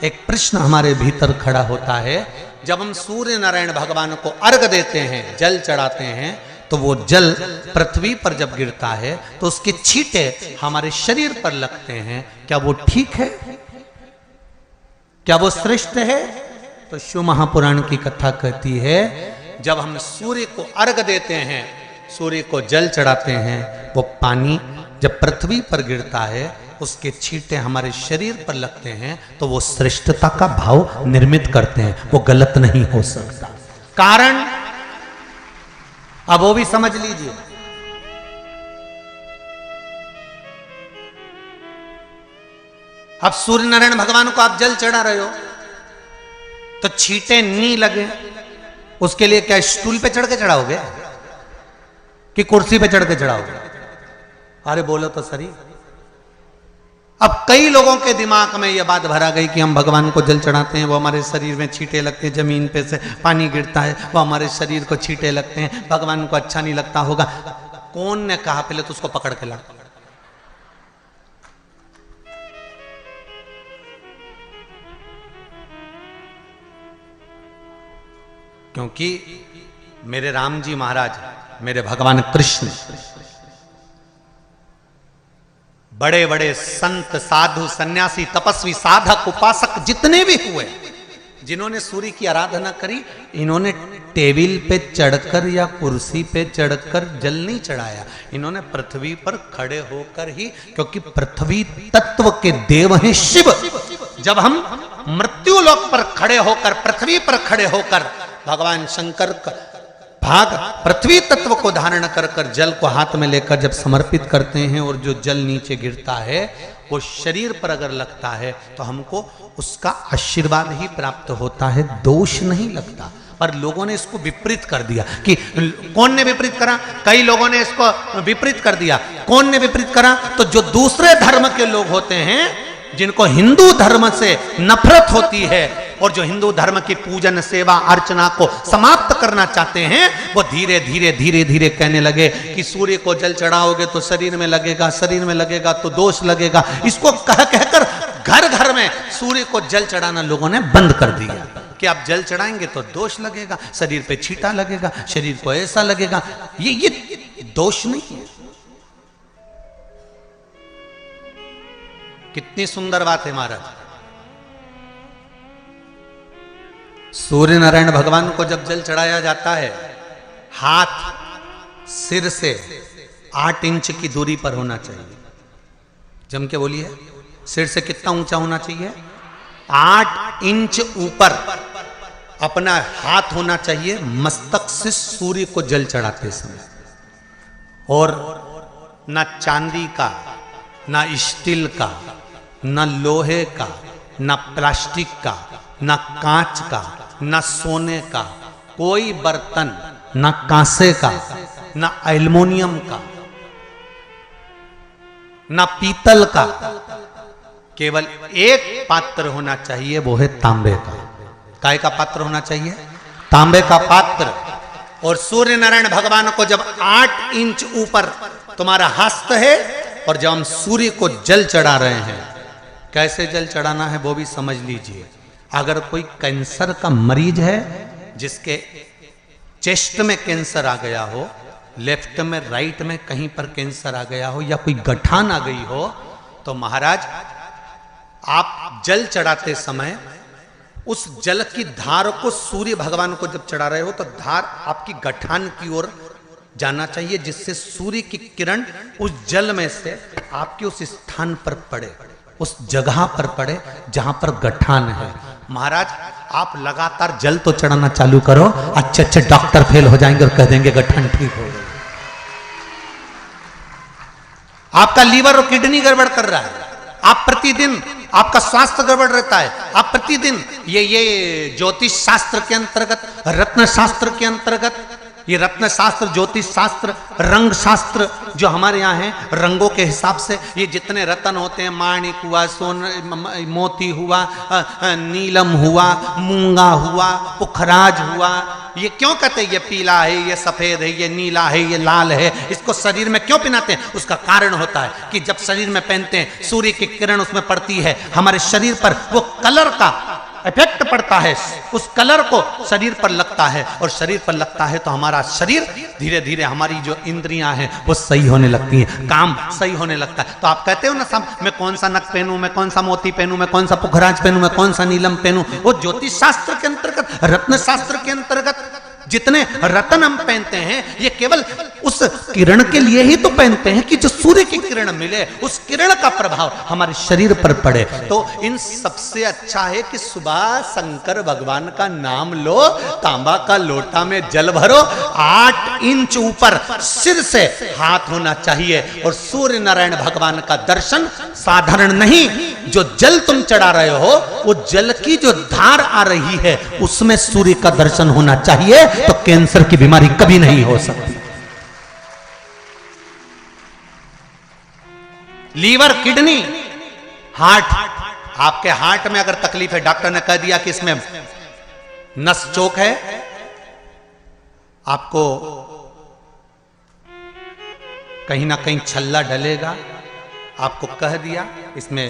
एक प्रश्न हमारे भीतर खड़ा होता है। जब हम सूर्य नारायण भगवान को अर्घ देते हैं, जल चढ़ाते हैं, तो वो जल पृथ्वी पर जब गिरता है तो उसके छींटे हमारे शरीर पर लगते हैं। क्या वो ठीक है? क्या वो श्रेष्ठ है? तो शिव महापुराण की कथा कहती है, जब हम सूर्य को अर्घ देते हैं, सूर्य को जल चढ़ाते हैं, वो पानी जब पृथ्वी पर गिरता है, उसके छींटे हमारे शरीर पर लगते हैं, तो वो श्रेष्ठता का भाव निर्मित करते हैं। वो गलत नहीं हो सकता। कारण अब वो भी समझ लीजिए। अब सूर्य नारायण भगवान को आप जल चढ़ा रहे हो तो छींटे नहीं लगे, उसके लिए क्या स्टूल पे चढ़ के चढ़ाओगे कि कुर्सी पे चढ़ के चढ़ाओगे? अरे बोलो तो सही। अब कई लोगों के दिमाग में यह बात भरा गई कि हम भगवान को जल चढ़ाते हैं, वो हमारे शरीर में छींटे लगते हैं, जमीन पे से पानी गिरता है, वो हमारे शरीर को छींटे लगते हैं, भगवान को अच्छा नहीं लगता होगा। कौन ने कहा? पहले तो उसको पकड़ के ला। क्योंकि मेरे राम जी महाराज, मेरे भगवान कृष्ण, बड़े बड़े संत, साधु, सन्यासी, तपस्वी, साधक, उपासक जितने भी हुए, जिन्होंने सूर्य की आराधना करी, इन्होंने टेबल पे चढ़कर या कुर्सी पे चढ़कर जल नहीं चढ़ाया। इन्होंने पृथ्वी पर खड़े होकर ही, क्योंकि पृथ्वी तत्व के देव हैं शिव। जब हम मृत्यु लोक पर खड़े होकर, पृथ्वी पर खड़े होकर भगवान शंकर का भाग पृथ्वी तत्व को धारण कर कर जल को हाथ में लेकर जब समर्पित करते हैं, और जो जल नीचे गिरता है वो शरीर पर अगर लगता है तो हमको उसका आशीर्वाद ही प्राप्त होता है, दोष नहीं लगता। पर लोगों ने इसको विपरीत कर दिया। कि कौन ने विपरीत करा? कई लोगों ने इसको विपरीत कर दिया। कौन ने विपरीत करा? तो जो दूसरे धर्म के लोग होते हैं, जिनको हिंदू धर्म से नफरत होती है और जो हिंदू धर्म की पूजन, सेवा, अर्चना को समाप्त करना चाहते हैं, वो धीरे धीरे धीरे धीरे कहने लगे कि सूर्य को जल चढ़ाओगे तो शरीर में लगेगा, शरीर में लगेगा तो दोष लगेगा। इसको कह कहकर घर घर में सूर्य को जल चढ़ाना लोगों ने बंद कर दिया कि आप जल चढ़ाएंगे तो दोष लगेगा, शरीर पे छींटा लगेगा, शरीर को ऐसा लगेगा। ये दोष नहीं है। कितनी सुंदर बात है महाराज। सूर्य नारायण भगवान को जब जल चढ़ाया जाता है, हाथ सिर से 8 इंच की दूरी पर होना चाहिए। जम के बोलिए, सिर से कितना ऊंचा होना चाहिए? 8 इंच ऊपर अपना हाथ होना चाहिए मस्तक से सूर्य को जल चढ़ाते समय। और ना चांदी का, ना स्टील का, ना लोहे का, ना प्लास्टिक का, ना कांच का, ना सोने का कोई बर्तन, ना कांसे का, ना एल्युमिनियम का, ना पीतल का, केवल एक पात्र होना चाहिए, वो है तांबे का। काय का पात्र होना चाहिए? तांबे का पात्र। और सूर्य नारायण भगवान को जब 8 इंच ऊपर तुम्हारा हस्त है, और जब हम सूर्य को जल चढ़ा रहे हैं, कैसे जल चढ़ाना है वो भी समझ लीजिए। अगर कोई कैंसर का मरीज है, जिसके चेस्ट में कैंसर आ गया हो, लेफ्ट में, राइट में कहीं पर कैंसर आ गया हो, या कोई गठान आ गई हो, तो महाराज आप जल चढ़ाते समय उस जल की धार को सूर्य भगवान को जब चढ़ा रहे हो, तो धार आपकी गठान की ओर जाना चाहिए, जिससे सूर्य की किरण उस जल में से आपके उस स्थान पर पड़े, उस जगह पर पड़े जहां पर गठान है। महाराज आप लगातार जल तो चढ़ाना चालू करो, अच्छे अच्छे डॉक्टर फेल हो जाएंगे और कह देंगे गठान ठीक हो गई। आपका लीवर और किडनी गड़बड़ कर रहा है, आप प्रतिदिन, आपका स्वास्थ्य गड़बड़ रहता है, आप प्रतिदिन ये ज्योतिष शास्त्र के अंतर्गत, रत्न शास्त्र के अंतर्गत, ये रत्न शास्त्र, ज्योतिष शास्त्र, रंग शास्त्र जो हमारे यहाँ है, रंगों के हिसाब से ये जितने रत्न होते हैं, माणिक हुआ, मोती हुआ, नीलम हुआ, मूंगा हुआ, पुखराज हुआ, ये क्यों कहते हैं ये पीला है, ये सफेद है, ये नीला है, ये लाल है, इसको शरीर में क्यों पहनाते हैं? उसका कारण होता है कि जब शरीर में पहनते हैं सूर्य की किरण उसमें पड़ती है, हमारे शरीर पर वो कलर का इफेक्ट पड़ता है, उस कलर को शरीर पर लगता है, और शरीर पर लगता है तो हमारा शरीर धीरे धीरे, हमारी जो इंद्रियां हैं वो सही होने लगती हैं, काम सही होने लगता है। तो आप कहते हो ना सब, मैं कौन सा नक पहनूं, मैं कौन सा मोती पहनूं, मैं कौन सा पुखराज पहनूं, मैं कौन सा नीलम पहनूं, वो ज्योतिष शास्त्र के अंतर्गत, रत्न शास्त्र के अंतर्गत जितने रत्न हम पहनते हैं ये केवल उस किरण के लिए ही तो पहनते हैं कि जो सूर्य की किरण मिले, उस किरण का प्रभाव हमारे शरीर पर पड़े। तो इन सबसे अच्छा है कि सुबह शंकर भगवान का नाम लो, तांबा का लोटा में जल भरो, 8 इंच ऊपर सिर से हाथ होना चाहिए, और सूर्य नारायण भगवान का दर्शन साधारण नहीं, जो जल तुम चढ़ा रहे हो वो जल की जो धार आ रही है उसमें सूर्य का दर्शन होना चाहिए, तो कैंसर की बीमारी कभी नहीं हो सकती। लीवर, किडनी, हार्ट, आपके हार्ट में अगर तकलीफ है, डॉक्टर ने कह दिया कि इसमें नस चोक है, आपको कहीं ना कहीं छल्ला डलेगा, आपको कह दिया इसमें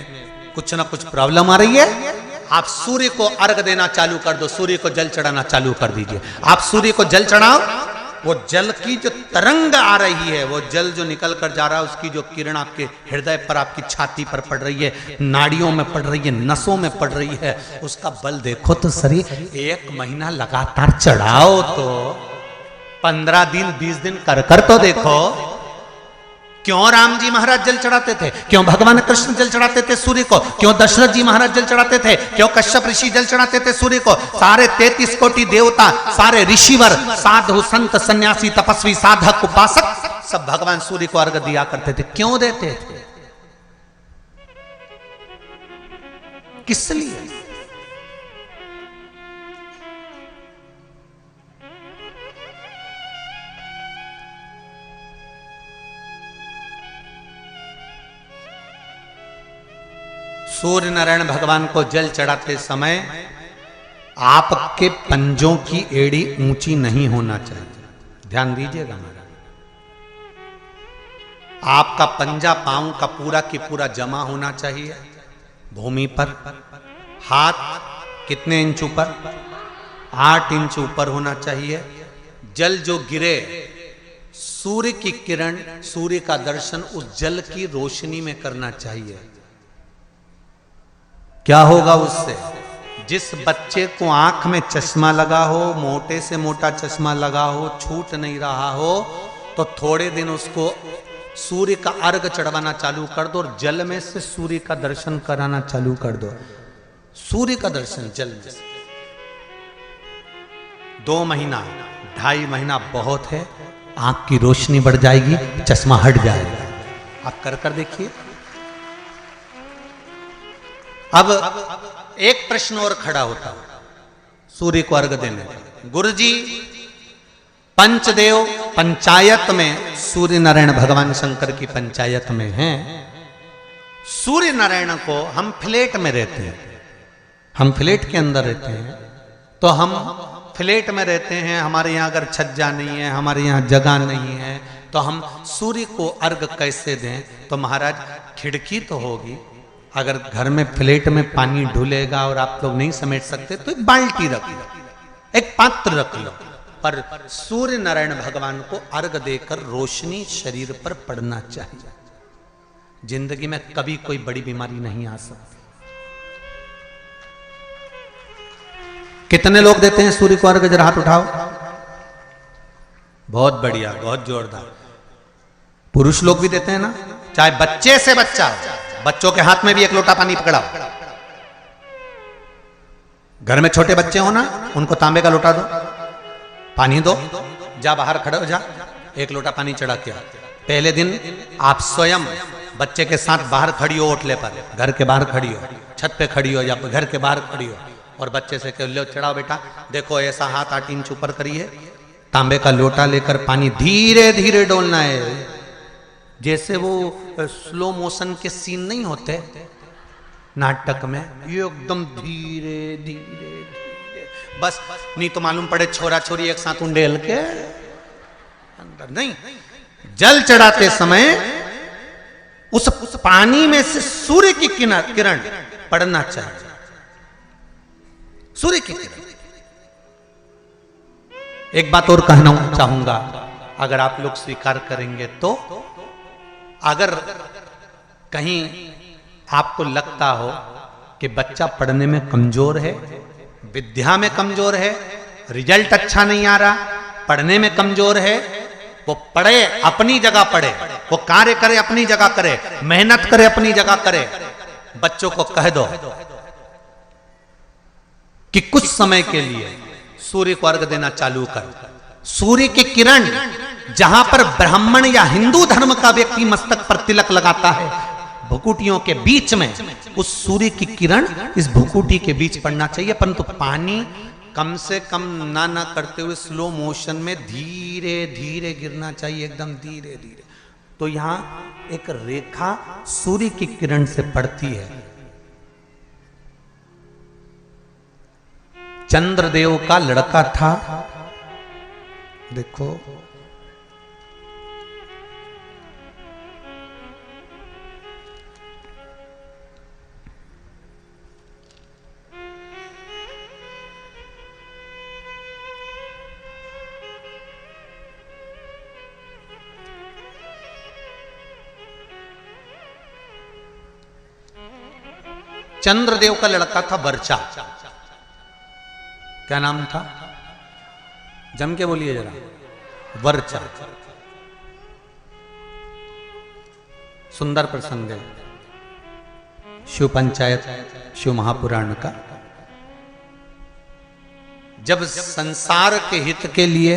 कुछ ना कुछ प्रॉब्लम आ रही है, आप सूर्य को अर्घ देना चालू कर दो, सूर्य को जल चढ़ाना चालू कर दीजिए। आप सूर्य को जल चढ़ाओ, वो जल की जो तरंग आ रही है, वो जल जो निकल कर जा रहा है, उसकी जो किरण आपके हृदय पर, आपकी छाती पर पड़ रही है, नाड़ियों में पड़ रही है, नसों में पड़ रही है, उसका बल देखो तो सही। 1 महीना लगातार चढ़ाओ, तो 15 दिन 20 दिन कर तो देखो। क्यों राम जी महाराज जल चढ़ाते थे, क्यों भगवान कृष्ण जल चढ़ाते थे सूर्य को, क्यों दशरथ जी महाराज जल चढ़ाते थे, क्यों कश्यप ऋषि जल चढ़ाते थे सूर्य को, सारे 33 कोटि देवता, सारे ऋषिवर, साधु संत सन्यासी तपस्वी साधक उपासक सब भगवान सूर्य को अर्घ दिया करते थे। क्यों देते थे, किस लिए? सूर्य नारायण भगवान को जल चढ़ाते समय आपके पंजों की एड़ी ऊंची नहीं होना चाहिए, ध्यान दीजिएगा महाराज। आपका पंजा पांव का पूरा की पूरा जमा होना चाहिए भूमि पर। हाथ कितने इंच ऊपर? 8 इंच ऊपर होना चाहिए। जल जो गिरे, सूर्य की किरण, सूर्य का दर्शन उस जल की रोशनी में करना चाहिए। क्या होगा उससे? जिस बच्चे को आंख में चश्मा लगा हो, मोटे से मोटा चश्मा लगा हो, छूट नहीं रहा हो, तो थोड़े दिन उसको सूर्य का अर्घ चढ़वाना चालू कर दो और जल में से सूर्य का दर्शन कराना चालू कर दो। सूर्य का दर्शन जल में से 2 महीना 2.5 महीना बहुत है, आंख की रोशनी बढ़ जाएगी, चश्मा हट जाएगा। आप कर देखिए। अब एक प्रश्न और खड़ा होता है सूर्य को अर्घ देने का। गुरुजी, पंचदेव पंचायत में सूर्य नारायण भगवान शंकर की पंचायत में हैं। सूर्य नारायण को हम फ्लैट में रहते हैं, हम फ्लैट के अंदर रहते हैं, तो हम फ्लैट में रहते हैं, हमारे यहाँ अगर छज्जा नहीं है, हमारे यहाँ जगह नहीं है, तो हम सूर्य को अर्घ कैसे दें? तो महाराज खिड़की तो होगी, अगर घर में फ्लैट में पानी ढुलेगा और आप लोग नहीं समेट सकते तो एक बाल्टी रख लो, एक पात्र रख लो, पर सूर्य नारायण भगवान को अर्घ देकर रोशनी शरीर पर पड़ना चाहिए। जिंदगी में कभी कोई बड़ी बीमारी नहीं आ सकती। कितने लोग देते हैं सूर्य को अर्घ? जरा हाथ उठाओ। बहुत बढ़िया, बहुत जोरदार। पुरुष लोग भी देते हैं ना, चाहे बच्चे से बच्चा, बच्चों के हाथ में भी 1 लोटा पानी पकड़ाओ। घर में छोटे बच्चे हो ना, उनको तांबे का लोटा दो, पानी दो, जा बाहर खड़े हो जा, 1 लोटा पानी चढ़ा के। पहले दिन आप स्वयं बच्चे के साथ बाहर खड़ी हो, ओटले पर, घर के बाहर खड़ी हो, छत पे खड़ी हो या घर के बाहर खड़ी हो, और बच्चे से कह लो चढ़ाओ बेटा, देखो ऐसा हाथ 8 इंच ऊपर करिए, तांबे का लोटा लेकर पानी धीरे धीरे डोलना है, जैसे वो स्लो मोशन के सीन नहीं होते नाटक में, ये एकदम धीरे धीरे धीरे, बस नहीं तो मालूम पड़े छोरा छोरी एक साथ उंडेल के अंदर नहीं। जल चढ़ाते समय उस पानी में से सूर्य की किरण पड़ना चाहिए, सूर्य की किरण। एक बात और कहना चाहूंगा, अगर आप लोग स्वीकार करेंगे तो, अगर कहीं आपको लगता हो कि बच्चा पढ़ने में कमजोर है, विद्या में कमजोर है, रिजल्ट अच्छा नहीं आ रहा, पढ़ने में कमजोर है, वो पढ़े अपनी जगह पढ़े, वो कार्य करे अपनी जगह करे, मेहनत करे अपनी जगह करे। बच्चों को कह दो कि कुछ समय के लिए सूर्य को अर्घ देना चालू कर। सूर्य की किरण जहां पर ब्राह्मण या हिंदू धर्म का व्यक्ति मस्तक पर तिलक लगाता है, भुकुटियों के बीच में उस सूर्य की किरण इस भुकुटी के बीच पड़ना चाहिए, परंतु पानी कम से कम ना करते हुए स्लो मोशन में धीरे धीरे गिरना चाहिए, एकदम धीरे धीरे। तो यहां एक रेखा सूर्य की किरण से पड़ती है। चंद्रदेव का लड़का था, देखो चंद्रदेव का लड़का था वर्चा। क्या नाम था? जम के बोलिए जरा। वर्चा। सुंदर प्रसंग है शिव पंचायत शिव महापुराण का। जब संसार के हित के लिए,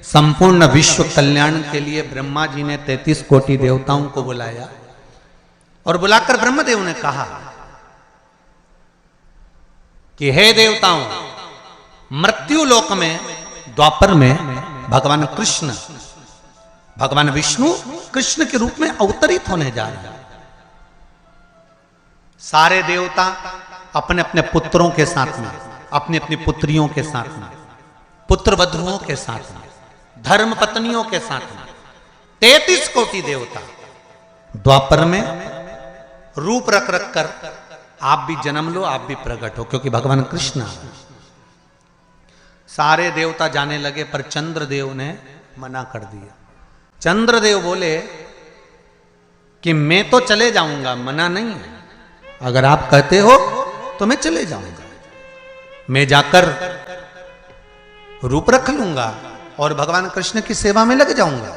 संपूर्ण विश्व कल्याण के लिए ब्रह्मा जी ने 33 कोटि देवताओं को बुलाया और बुलाकर ब्रह्मदेव ने कहा कि हे देवताओं, मृत्यु लोक में द्वापर में भगवान कृष्ण, भगवान विष्णु कृष्ण के रूप में अवतरित होने जा रहे हैं। सारे देवता अपने अपने पुत्रों के साथ में, अपनी अपनी पुत्रियों के साथ में, पुत्र वधुओं के साथ में, धर्म पत्नियों के साथ में 33 कोटि देवता द्वापर में रूप रख रख कर आप भी जन्म लो, आप भी प्रकट हो, क्योंकि भगवान कृष्ण। सारे देवता जाने लगे पर चंद्रदेव ने मना कर दिया। चंद्रदेव बोले कि मैं तो चले जाऊंगा, मना नहीं है, अगर आप कहते हो तो मैं चले जाऊंगा, मैं जाकर रूप रख लूंगा और भगवान कृष्ण की सेवा में लग जाऊंगा,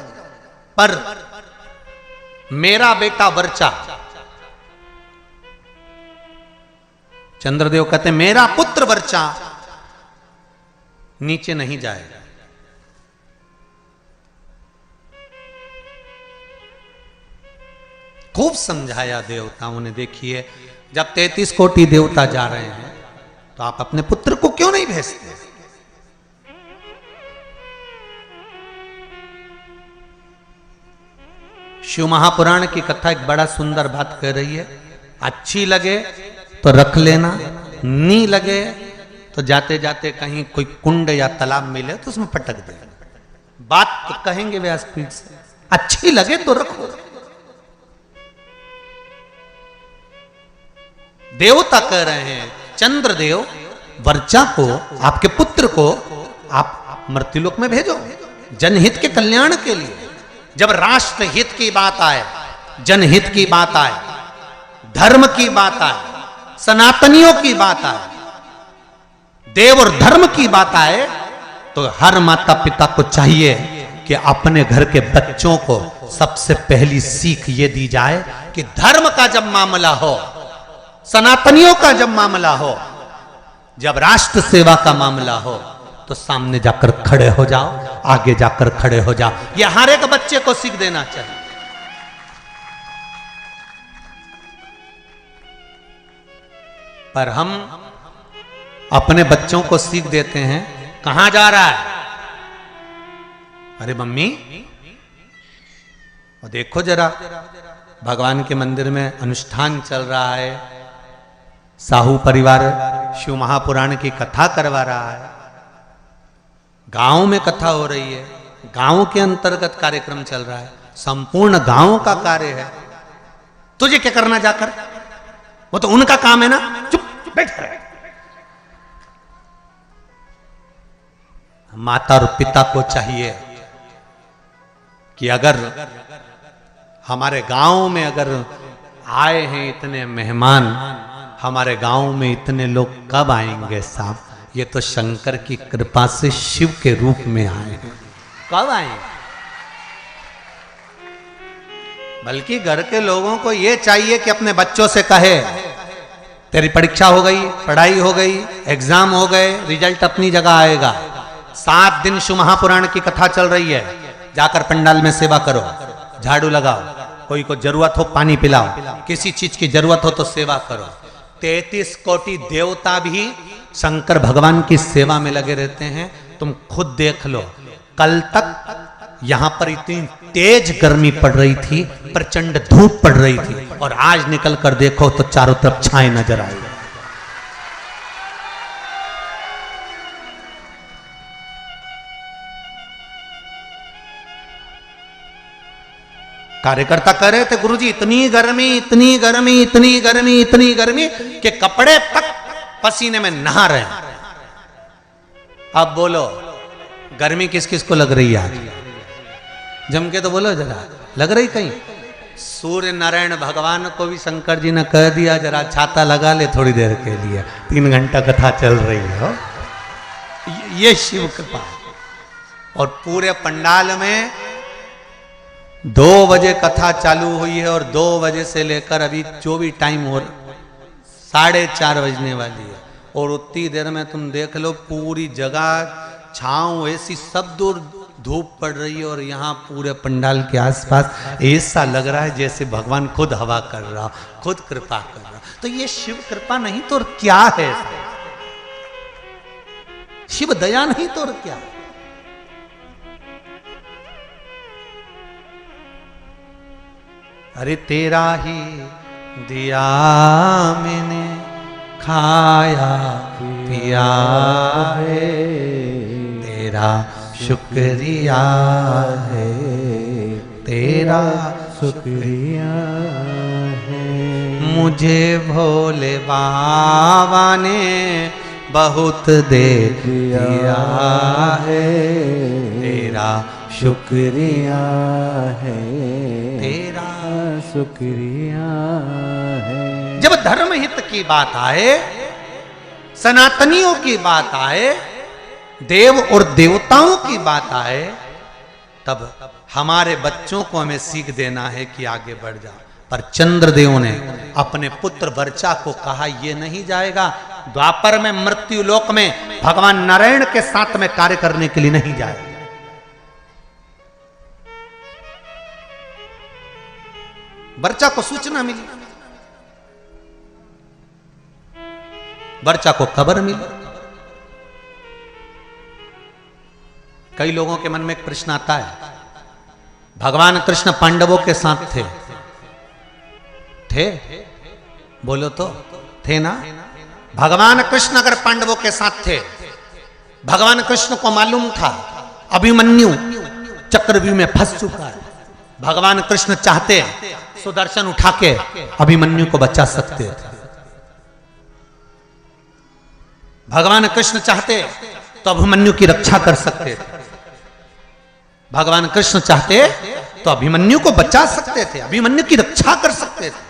पर मेरा बेटा वर्चा, चंद्रदेव कहते मेरा पुत्र वर्चा नीचे नहीं जाएगा। खूब समझाया देवताओं ने। देखिए, जब 33 कोटि देवता जा रहे हैं तो आप अपने पुत्र को क्यों नहीं भेजते? शिव महापुराण की कथा एक बड़ा सुंदर बात कह रही है, अच्छी लगे तो रख लेना, नहीं लगे तो जाते जाते कहीं कोई कुंड या तालाब मिले तो उसमें पटक दे। बात तो कहेंगे व्यासपीठ से, अच्छी लगे तो रखो। देवता कह रहे हैं चंद्रदेव वर्चा को, आपके पुत्र को आप मृत्युलोक में भेजो, जनहित के कल्याण के लिए। जब राष्ट्र हित की बात आए, जनहित की बात आए, धर्म की बात आए, सनातनियों की बात आए, देव और धर्म की बात आए, तो हर माता पिता को चाहिए कि अपने घर के बच्चों को सबसे पहली सीख ये दी जाए कि धर्म का जब मामला हो, सनातनियों का जब मामला हो, जब राष्ट्र सेवा का मामला हो, तो सामने जाकर खड़े हो जाओ, आगे जाकर खड़े हो जाओ। यह हर एक बच्चे को सीख देना चाहिए। पर हम अपने बच्चों को सीख देते हैं, कहां जा रहा है, अरे मम्मी, और देखो जरा, भगवान के मंदिर में अनुष्ठान चल रहा है, साहू परिवार शिव महापुराण की कथा करवा रहा है, गांव में कथा हो रही है, गांव के अंतर्गत कार्यक्रम चल रहा है, संपूर्ण गांव का कार्य है, तुझे क्या करना जाकर? वो तो उनका काम है ना, चुप बैठ रहे। माता और पिता को चाहिए कि अगर हमारे गांव में अगर आए हैं इतने मेहमान, हमारे गांव में इतने लोग कब आएंगे साहब? ये तो शंकर की कृपा से शिव के रूप में आए हैं, कब आएंगे? बल्कि घर के लोगों को ये चाहिए कि अपने बच्चों से कहे, तेरी परीक्षा हो गई, पढ़ाई हो गई, एग्जाम हो गए, रिजल्ट अपनी जगह आएगा, 7 दिन शिव महापुराण की कथा चल रही है, जाकर पंडाल में सेवा करो, झाड़ू लगाओ, कोई को जरूरत हो पानी पिलाओ, किसी चीज की जरूरत हो तो सेवा करो। 33 कोटि देवता भी शंकर भगवान की सेवा में लगे रहते हैं। तुम खुद देख लो, कल तक यहां पर इतनी तेज गर्मी पड़ रही थी, प्रचंड धूप पड़ रही थी, और आज निकल कर देखो तो चारों तरफ छाए नजर आई। कार्यकर्ता कह रहे थे, गुरुजी इतनी गर्मी, इतनी गर्मी, इतनी गर्मी, इतनी गर्मी कि कपड़े तक पसीने में नहा रहे हैं। अब बोलो, गर्मी किस किस को लग रही है आज? जम के तो बोलो जरा, लग रही कहीं? सूर्य नारायण भगवान को भी शंकर जी ने कह दिया जरा छाता लगा ले थोड़ी देर के लिए, 3 घंटा कथा चल रही है। ये शिव कृपा। और पूरे पंडाल में 2 बजे कथा चालू हुई है, और 2 बजे से लेकर अभी जो भी टाइम हो 4:30 बजने वाली है, और उतनी देर में तुम देख लो पूरी जगह छांव ऐसी, सब दूर धूप पड़ रही है, और यहाँ पूरे पंडाल के आसपास ऐसा लग रहा है जैसे भगवान खुद हवा कर रहा, खुद कृपा कर रहा। तो ये शिव कृपा नहीं तो और क्या है? शिव दया नहीं तो और क्या? अरे तेरा ही दिया मैंने खाया पिया है, तेरा शुक्रिया है, तेरा शुक्रिया है। मुझे भोले बाबा ने बहुत दे दिया है, तेरा शुक्रिया है, तेरा शुक्रिया है। जब धर्म हित की बात आए, सनातनियों की बात आए, देव और देवताओं की बात आए, तब हमारे बच्चों को हमें सीख देना है कि आगे बढ़ जा। पर चंद्रदेव ने अपने पुत्र वर्चा को कहा ये नहीं जाएगा, द्वापर में मृत्यु लोक में भगवान नारायण के साथ में कार्य करने के लिए नहीं जाएगा। वर्चा को सूचना मिली, वर्चा को खबर मिली। कई लोगों के मन में एक प्रश्न आता है, भगवान कृष्ण पांडवों के साथ थे? बोलो तो, थे ना? भगवान कृष्ण अगर पांडवों के साथ थे, भगवान कृष्ण को मालूम था अभिमन्यु चक्रव्यूह में फंस चुका है, भगवान कृष्ण चाहते सुदर्शन उठा के अभिमन्यु को बचा सकते थे, भगवान कृष्ण चाहते तो अभिमन्यु की रक्षा कर सकते थे, भगवान कृष्ण चाहते तो अभिमन्यु को बचा सकते थे, अभिमन्यु की रक्षा कर सकते थे।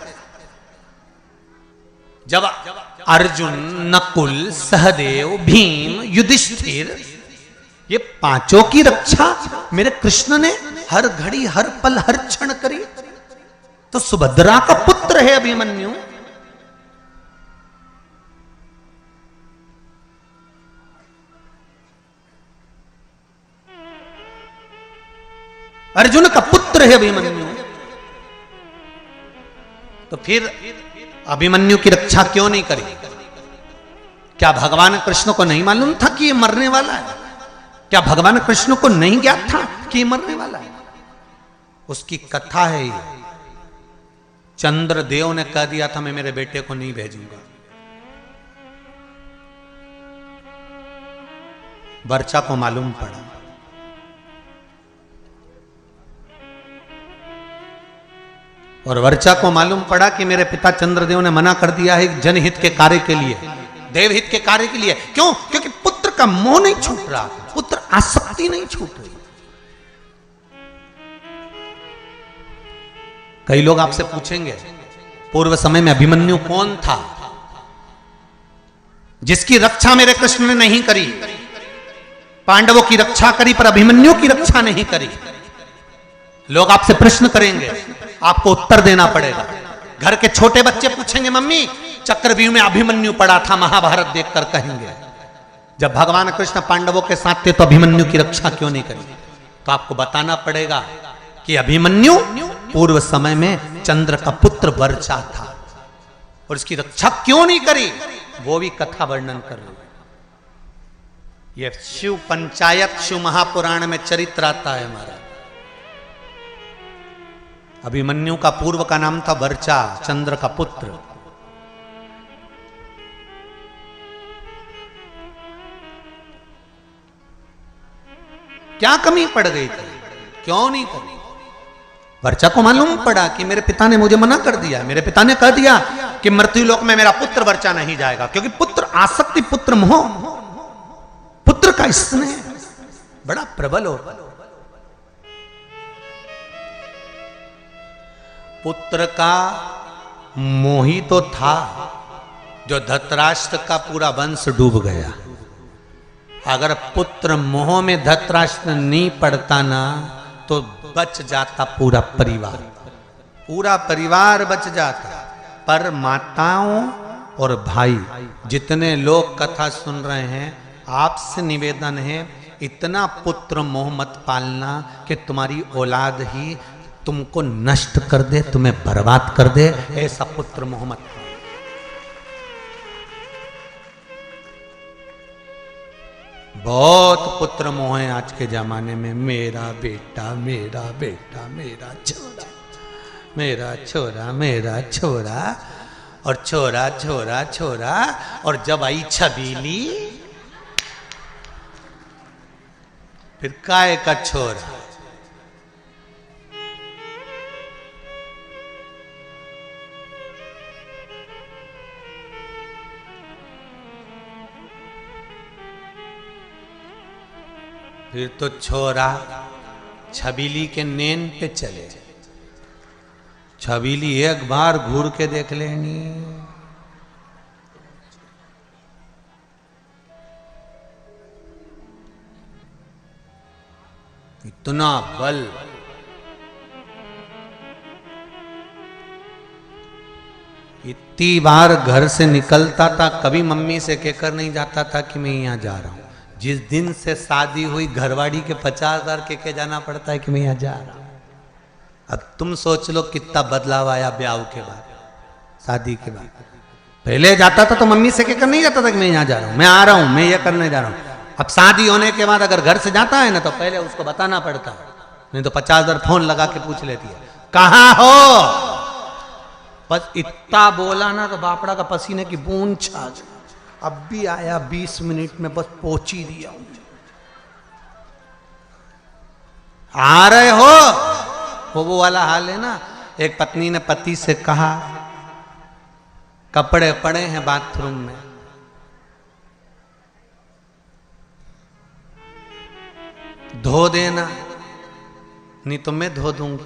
जब अर्जुन, नकुल, सहदेव, भीम, युधिष्ठिर, ये 5 की रक्षा मेरे कृष्ण ने हर घड़ी, हर पल, हर क्षण करी, तो सुभद्रा का पुत्र है अभिमन्यु। अर्जुन का पुत्र है अभिमन्यु, तो फिर अभिमन्यु की रक्षा क्यों नहीं करी? क्या भगवान कृष्ण को नहीं मालूम था कि ये मरने वाला है? क्या भगवान कृष्ण को नहीं ज्ञात था कि मरने वाला है। उसकी कथा है ये। चंद्रदेव ने कह दिया था मैं मेरे बेटे को नहीं भेजूंगा। वर्चा को मालूम पड़ा, और वर्चा को मालूम पड़ा कि मेरे पिता चंद्रदेव ने मना कर दिया है जनहित के कार्य के लिए, देवहित के कार्य के लिए। क्यों? क्योंकि पुत्र का मोह नहीं छूट रहा, पुत्र आसक्ति नहीं छूट रही। कई लोग आपसे पूछेंगे पूर्व समय में अभिमन्यु कौन था जिसकी रक्षा मेरे कृष्ण ने नहीं करी? पांडवों की रक्षा करी पर अभिमन्यु की रक्षा नहीं करी। लोग आपसे प्रश्न करेंगे, आपको उत्तर देना पड़ेगा। घर के छोटे बच्चे पूछेंगे मम्मी चक्रव्यूह में अभिमन्यु पड़ा था, महाभारत देखकर कहेंगे जब भगवान कृष्ण पांडवों के साथ थे तो अभिमन्यु की रक्षा क्यों नहीं करी? तो आपको बताना पड़ेगा कि अभिमन्यु पूर्व समय में चंद्र का पुत्र वर्चा था और इसकी रक्षा क्यों नहीं करी, वो भी कथा वर्णन कर रही है। यह शिव पंचायत शिव महापुराण में चरित्र आता है हमारा। अभिमन्यु का पूर्व का नाम था वर्चा, चंद्र का पुत्र। क्या कमी पड़ गई थी, क्यों नहीं करी? वर्चा को मालूम पड़ा कि मेरे पिता ने मुझे मना कर दिया, मेरे पिता ने कह दिया कि मृत्युलोक में मेरा पुत्र वर्चा नहीं जाएगा, क्योंकि पुत्र आसक्ति, पुत्र मोह, पुत्र का स्नेह बड़ा प्रबल होता। पुत्र का मोही तो था जो धृतराष्ट्र का पूरा वंश डूब गया। अगर पुत्र मोह में धृतराष्ट्र नहीं पड़ता ना तो बच जाता पूरा परिवार, पूरा परिवार बच जाता। पर माताओं और भाई जितने लोग कथा सुन रहे हैं, आपसे निवेदन है इतना पुत्र मोह मत पालना कि तुम्हारी औलाद ही तुमको नष्ट कर दे, तुम्हें बर्बाद कर दे। ऐसा पुत्र मोह मत पालना। बहुत पुत्र मोह है आज के जमाने में। मेरा बेटा, मेरा बेटा, मेरा छोरा, मेरा छोरा, मेरा छोरा, और छोरा छोरा छोरा, और जब आई छबीली फिर काय का छोरा। फिर तो छोरा छबीली के नेन पे चले। छबीली एक बार घूर के देख लेनी, इतना बल। इतनी बार घर से निकलता था, कभी मम्मी से कहकर नहीं जाता था कि मैं यहाँ जा रहा हूं। जिस दिन से शादी हुई घरवाड़ी के 50,000 के जाना पड़ता है कि मैं यहाँ जा रहा हूं। अब तुम सोच लो कितना बदलाव आया ब्याह के बाद, शादी के बाद। पहले जाता था तो मम्मी से कहकर नहीं जाता था कि मैं यहाँ जा रहा हूं, मैं आ रहा हूं, मैं ये करने जा रहा हूं। अब शादी होने के बाद अगर घर से जाता है ना तो पहले उसको बताना पड़ता है, नहीं तो 50,000 फोन लगा के पूछ लेती है कहाँ हो। बस इतना बोला ना तो बापड़ा का पसीने की बूंद छा गई। अब भी आया 20 मिनट में, बस पहुंच ही दिया। आ रहे हो वो वाला हाल है ना। एक पत्नी ने पति से कहा कपड़े पड़े हैं बाथरूम में, धो देना, नहीं तो मैं धो दूंगी।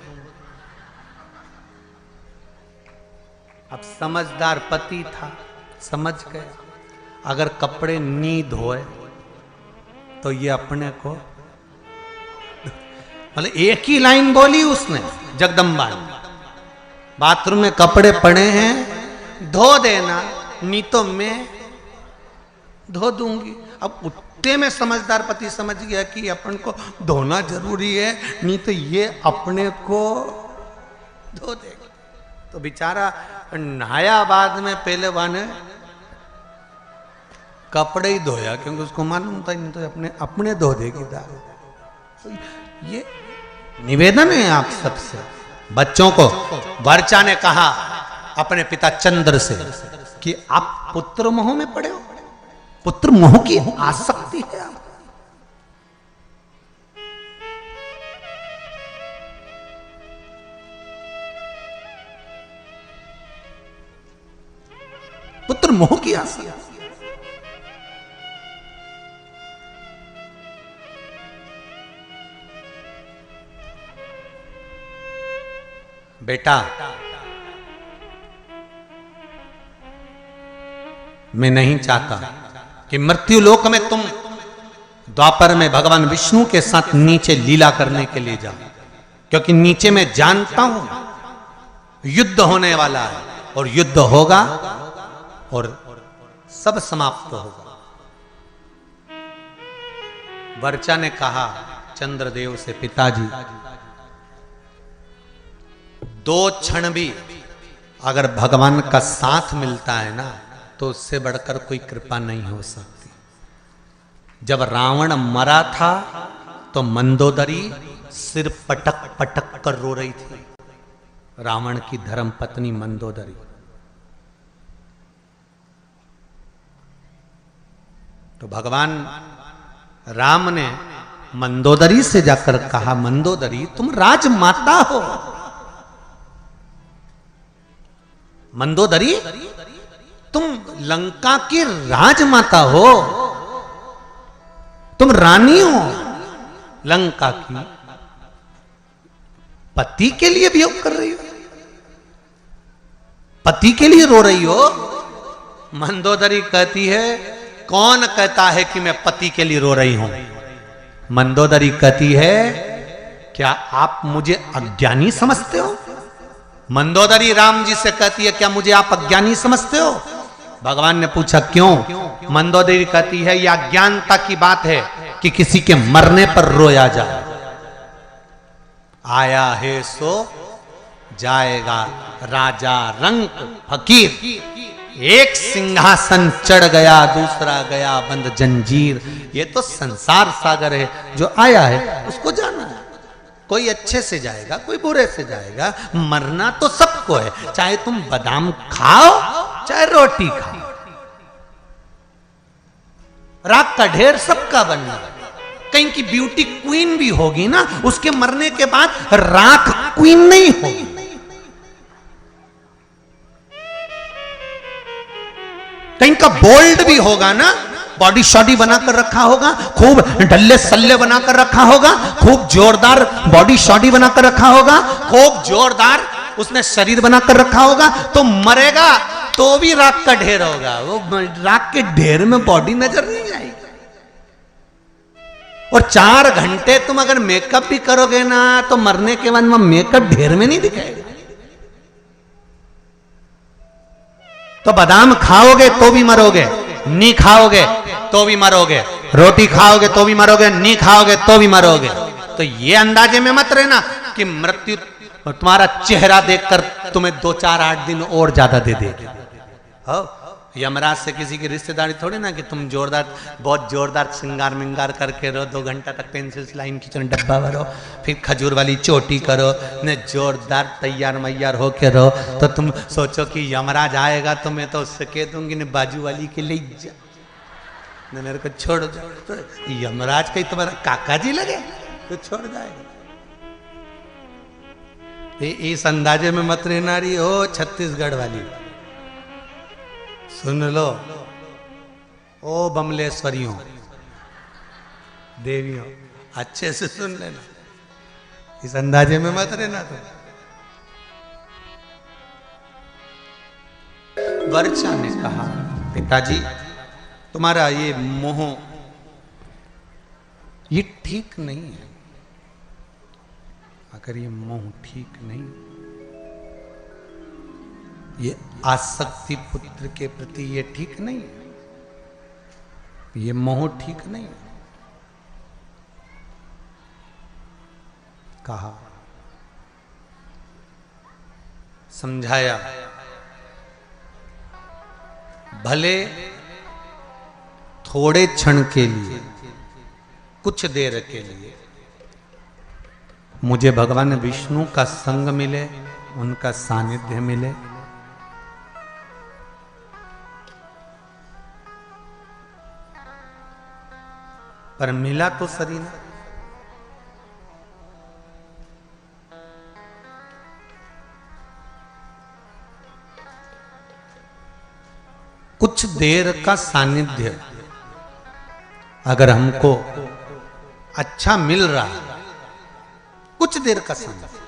अब समझदार पति था, समझ गया अगर कपड़े नहीं धोए तो ये अपने को, मतलब एक ही लाइन बोली उसने जगदम्बा ने, बाथरूम में कपड़े पड़े हैं धो देना, नहीं तो मैं धो दूंगी। अब उतने में समझदार पति समझ गया कि अपन को धोना जरूरी है, नहीं तो ये अपने को धो देगा। तो बेचारा नहाया बाद में, पहले वाने कपड़े ही धोया क्योंकि उसको मालूम था नहीं तो अपने धो देगी दारू। ये निवेदन है आप सबसे। बच्चों को वर्चा ने कहा अपने पिता चंद्र से कि आप पुत्र मोह में पड़े हो, पुत्र मोह की आसक्ति है आप। पुत्र मोह की आसक्ति। बेटा मैं नहीं चाहता कि मृत्यु लोक में तुम द्वापर में भगवान विष्णु के साथ नीचे लीला करने के लिए जाओ, क्योंकि नीचे मैं जानता हूं युद्ध होने वाला है और युद्ध होगा और सब समाप्त होगा। वर्चा ने कहा चंद्रदेव से, पिताजी दो क्षण भी अगर भगवान का साथ मिलता है ना तो उससे बढ़कर कोई कृपा नहीं हो सकती। जब रावण मरा था तो मंदोदरी सिर पटक पटक कर रो रही थी, रावण की धर्म पत्नी मंदोदरी। तो भगवान राम ने मंदोदरी से जाकर कहा, मंदोदरी तुम राजमाता हो, मंदोदरी तुम लंका की राजमाता हो, तुम रानी हो लंका की, पति के लिए वियोग कर रही हो, पति के लिए रो रही हो। मंदोदरी कहती है, कौन कहता है कि मैं पति के लिए रो रही हूं? मंदोदरी कहती है, क्या आप मुझे अज्ञानी समझते हो? मंदोदरी राम जी से कहती है, क्या मुझे आप अज्ञानी समझते हो? भगवान ने पूछा क्यों? मंदोदरी कहती है, यह अज्ञानता की बात है कि किसी के मरने पर रोया जाए। आया है सो जाएगा राजा रंक फकीर, एक सिंहासन चढ़ गया दूसरा गया बंद जंजीर। ये तो संसार सागर है, जो आया है उसको जाना है। कोई अच्छे से जाएगा, कोई बुरे से जाएगा, मरना तो सबको है, चाहे तुम बादाम खाओ चाहे रोटी खाओ। राख का ढेर सबका बनना। कहीं की ब्यूटी क्वीन भी होगी ना, उसके मरने के बाद राख क्वीन नहीं होगी। कहीं का बोल्ड भी होगा ना, बॉडी शॉडी बनाकर रखा होगा, खूब डल्ले सल्ले बनाकर रखा होगा, खूब जोरदार बॉडी शॉडी बनाकर रखा होगा, खूब जोरदार उसने शरीर बनाकर रखा होगा, तो मरेगा तो भी राख का ढेर होगा। वो राख के ढेर में बॉडी नजर नहीं आएगी। और 4 घंटे तुम अगर मेकअप भी करोगे ना तो मरने के बाद में मेकअप ढेर में नहीं दिखाएगा। तो बादाम खाओगे तो भी मरोगे, नहीं खाओगे तो भी मरोगे, रोटी खाओगे तो भी मरोगे, नहीं खाओगे तो भी मरोगे। तो ये अंदाजे में मत रहना कि मृत्यु तुम्हारा चेहरा देखकर तुम्हें 2-4-8 दिन और ज्यादा दे देगी। हो यमराज से किसी की रिश्तेदारी थोड़ी ना कि तुम जोरदार बहुत जोरदार श्रृंगार मिंगार करके रहो, 2 घंटा तक पेंसिल लाइन खींचो, डब्बा भरो, फिर खजूर वाली चोटी करो, ने जोरदार तैयार मैयार होके रहो। तो तुम सोचो कि यमराज आएगा तो मैं तो उससे कह दूंगी ने बाजू वाली के ले जा, ने मेरे को छोड़ जाओ। तो यमराज का तुम्हारा काका जी लगे तो छोड़ जाएगा। इस अंदाजे में मत रहना रही हो छत्तीसगढ़ वाली। सुन लो ओ बमलेश्वरियों देवियों, अच्छे से सुन लेना, इस अंदाजे में मत रहना। तो वर्चा ने कहा, पिताजी तुम्हारा ये मोह ये ठीक नहीं है। अगर ये मोह ठीक नहीं, ये आसक्ति पुत्र के प्रति ये ठीक नहीं है, ये मोह ठीक नहीं है। कहा, समझाया, भले थोड़े क्षण के लिए, कुछ देर के लिए मुझे भगवान विष्णु का संग मिले, उनका सानिध्य मिले। पर मिला तो सरी ना। कुछ देर का सानिध्य अगर हमको अच्छा मिल रहा है, कुछ देर का सानिध्य,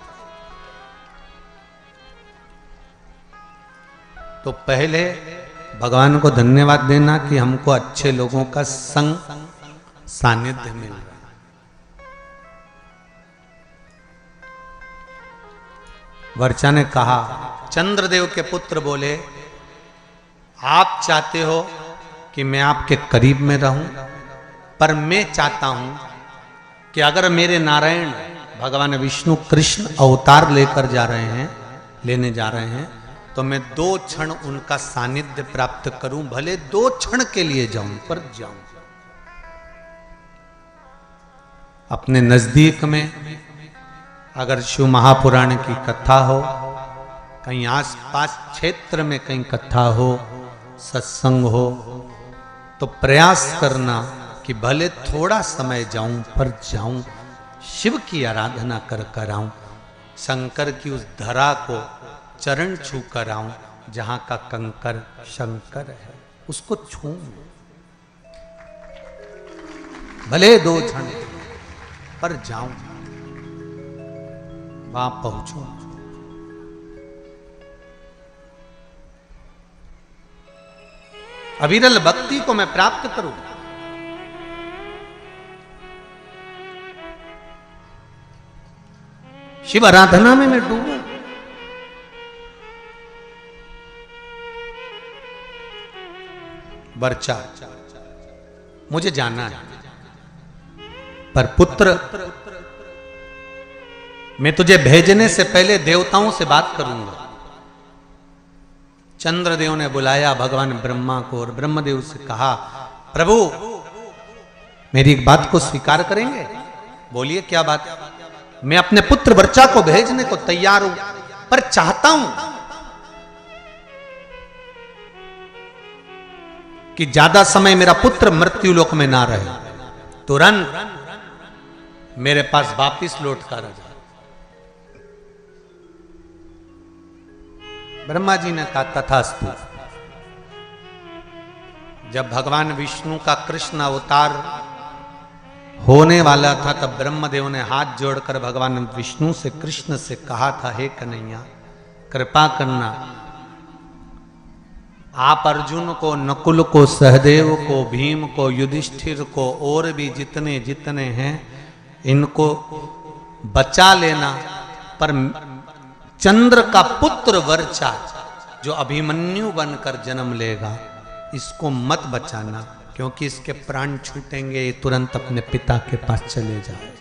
तो पहले भगवान को धन्यवाद देना कि हमको अच्छे लोगों का संग सानिध्य मिल रहा है। वर्चा ने कहा, चंद्रदेव के पुत्र बोले, आप चाहते हो कि मैं आपके करीब में रहूं, पर मैं चाहता हूं कि अगर मेरे नारायण भगवान विष्णु कृष्ण अवतार लेकर लेने जा रहे हैं, तो मैं 2 क्षण उनका सानिध्य प्राप्त करूं, भले 2 क्षण के लिए जाऊं, पर जाऊं। अपने नजदीक में अगर शिव महापुराण की कथा हो, कहीं आसपास क्षेत्र में कहीं कथा हो, सत्संग हो, तो प्रयास करना कि भले थोड़ा समय जाऊं, पर जाऊं, शिव की आराधना कर आऊं, शंकर की उस धरा को चरण छू कर आऊं, जहां का कंकर शंकर है, उसको छू, भले 2 क्षण, पर जाऊं, वहां पहुंचूं। अविरल भक्ति को मैं प्राप्त करूं। शिव आराधना में मैं डूबूं। वर्चा, मुझे जाना है, पर पुत्र, मैं तुझे भेजने से पहले देवताओं से बात करूंगा। चंद्रदेव ने बुलाया भगवान ब्रह्मा को और ब्रह्मदेव से कहा, प्रभु मेरी एक बात को स्वीकार करेंगे? बोलिए, क्या बात? मैं अपने पुत्र वर्चा को भेजने को तैयार हूं, पर चाहता हूं कि ज्यादा समय मेरा पुत्र मृत्यु लोक में ना रहे, तुरंत मेरे पास वापिस लौट कर आ जाए। ब्रह्मा जी ने कहा, तथास्तु। जब भगवान विष्णु का कृष्ण अवतार होने वाला था, तब ब्रह्मदेव ने हाथ जोड़कर भगवान विष्णु से, कृष्ण से कहा था, हे कन्हैया, कृपा करना, आप अर्जुन को, नकुल को, सहदेव को, भीम को, युधिष्ठिर को, और भी जितने जितने हैं, इनको बचा लेना, पर चंद्र का पुत्र वर्चा जो अभिमन्यु बनकर जन्म लेगा, इसको मत बचाना, क्योंकि इसके प्राण छूटेंगे, ये तुरंत अपने पिता के पास चले जाए।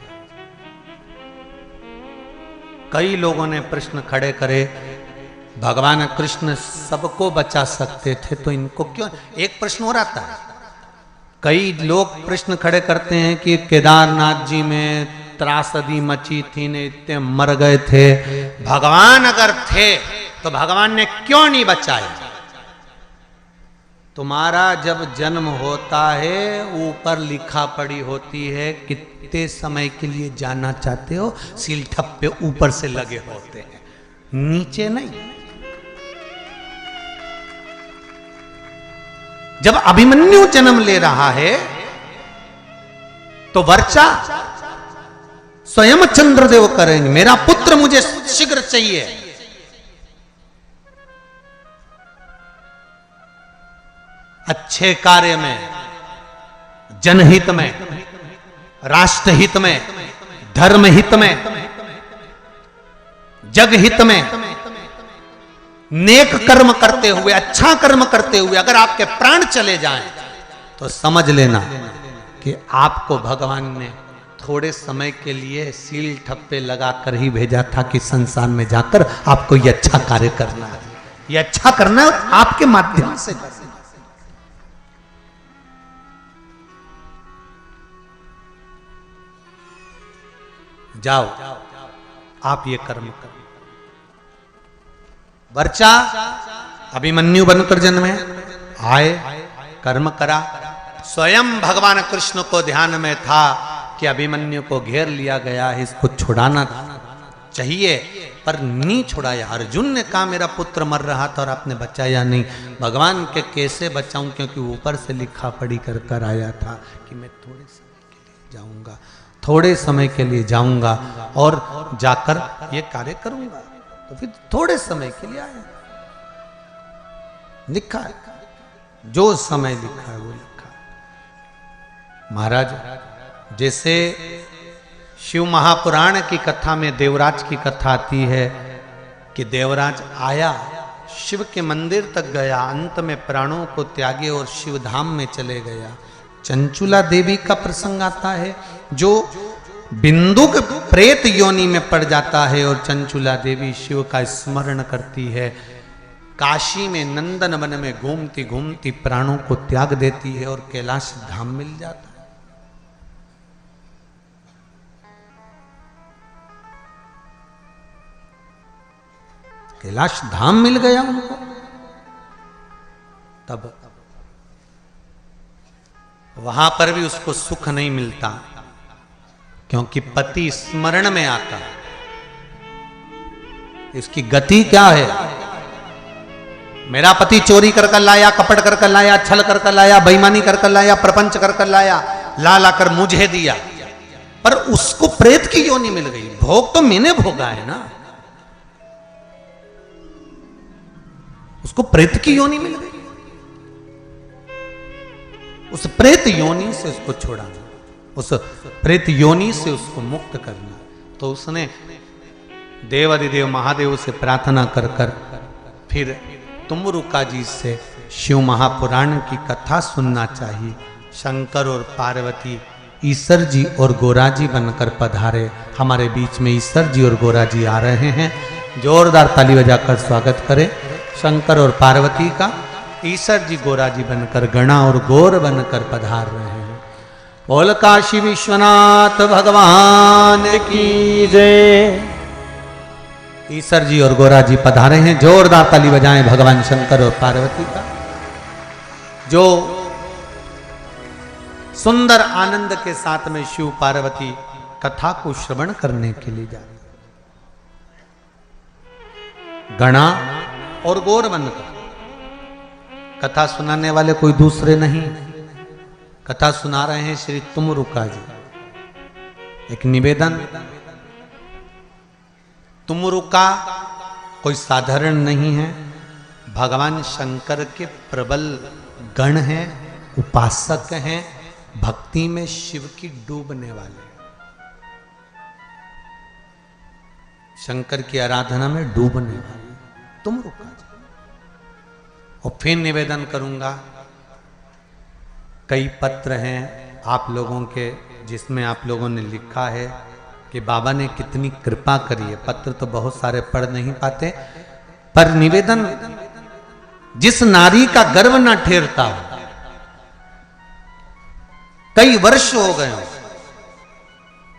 कई लोगों ने प्रश्न खड़े करे, भगवान कृष्ण सबको बचा सकते थे, तो इनको क्यों? एक प्रश्न और आता है, कई लोग प्रश्न खड़े करते हैं कि केदारनाथ जी में त्रासदी मची थी, ने इतने मर गए थे, भगवान अगर थे तो भगवान ने क्यों नहीं बचाया? तुम्हारा जब जन्म होता है, ऊपर लिखा पड़ी होती है कितने समय के लिए जाना चाहते हो, सील ठप्पे ऊपर से लगे होते हैं, नीचे नहीं। जब अभिमन्यु जन्म ले रहा है, तो वर्चा स्वयं चंद्रदेव करेंगे, मेरा पुत्र मुझे शीघ्र चाहिए। अच्छे कार्य में, जनहित में, राष्ट्रहित में, धर्म हित में, जग हित में, नेक कर्म करते हुए, अच्छा कर्म करते हुए अगर आपके प्राण चले जाएं, तो समझ लेना कि आपको भगवान ने थोड़े समय के लिए सील ठप्पे लगाकर ही भेजा था कि संसार में जाकर आपको ये अच्छा कार्य करना है, ये अच्छा करना है, आपके माध्यम से करना। जाओ आप ये कर्म करें। वर्चा अभिमन्यु बनकर जन्मे, आए, कर्म करा। स्वयं भगवान कृष्ण को ध्यान में था कि अभिमन्यु को घेर लिया गया है, इसको छुड़ाना चाहिए, पर नहीं छुड़ाया। अर्जुन ने कहा मेरा पुत्र मर रहा था और आपने बचाया नहीं। भगवान के कैसे बचाऊं, क्योंकि ऊपर से लिखा पढ़ी कर कर आया था कि मैं थोड़े समय के लिए जाऊंगा, थोड़े समय के लिए जाऊंगा और जाकर ये कार्य करूंगा। तो फिर थोड़े समय के लिए आया, लिखा है, जो समय लिखा है वो लिखा है। महाराज, जैसे शिव महापुराण की कथा में देवराज की कथा आती है कि देवराज आया, शिव के मंदिर तक गया, अंत में प्राणों को त्यागे और शिव धाम में चले गया। चंचुला देवी का प्रसंग आता है, जो बिंदुक प्रेत योनि में पड़ जाता है और चंचुला देवी शिव का स्मरण करती है। काशी में नंदन वन में घूमती घूमती प्राणों को त्याग देती है और कैलाश धाम मिल जाता है। कैलाश धाम मिल गया उनको। तब वहां पर भी उसको सुख नहीं मिलता, क्योंकि पति स्मरण में आता। इसकी गति क्या है? मेरा पति चोरी कर कर लाया, कपट कर कर लाया, छल कर कर लाया, बेईमानी कर कर लाया, प्रपंच कर कर लाया, ला ला कर मुझे दिया, पर उसको प्रेत की योनि मिल गई। भोग तो मैंने भोगा है ना, उसको प्रेत की योनि मिल गई। उस प्रेत योनि से उसको छोड़ाना, उस प्रेत योनि से उसको मुक्त करना। तो उसने देवाधिदेव महादेव से प्रार्थना कर कर फिर तुमरुका जी से शिव महापुराण की कथा सुनना चाहिए। शंकर और पार्वती ईश्वर जी और गोरा जी बनकर पधारे। हमारे बीच में ईश्वर जी और गोरा जी आ रहे हैं। जोरदार ताली बजाकर स्वागत करें शंकर और पार्वती का। ईश्वर जी गोरा जी बनकर, गणा और गोर बनकर पधार रहे हैं। बोल काशी विश्वनाथ भगवान की जय। ईश्वर जी और गोरा जी पधारे हैं। जोरदार ताली बजाएं भगवान शंकर और पार्वती का, जो सुंदर आनंद के साथ में शिव पार्वती कथा को श्रवण करने के लिए जा रहे। गणा और गोर बनकर कथा सुनाने वाले कोई दूसरे नहीं, कथा सुना रहे हैं श्री तुमरुका जी। एक निवेदन, तुमरुका कोई साधारण नहीं है, भगवान शंकर के प्रबल गण हैं, उपासक हैं, भक्ति में शिव की डूबने वाले, शंकर की आराधना में डूबने वाले तुमरुका जी। और फिर निवेदन करूंगा, कई पत्र हैं आप लोगों के जिसमें आप लोगों ने लिखा है कि बाबा ने कितनी कृपा करी है। पत्र तो बहुत सारे पढ़ नहीं पाते, पर निवेदन, जिस नारी का गर्व ना ठेरता हो, कई वर्ष हो गए हो,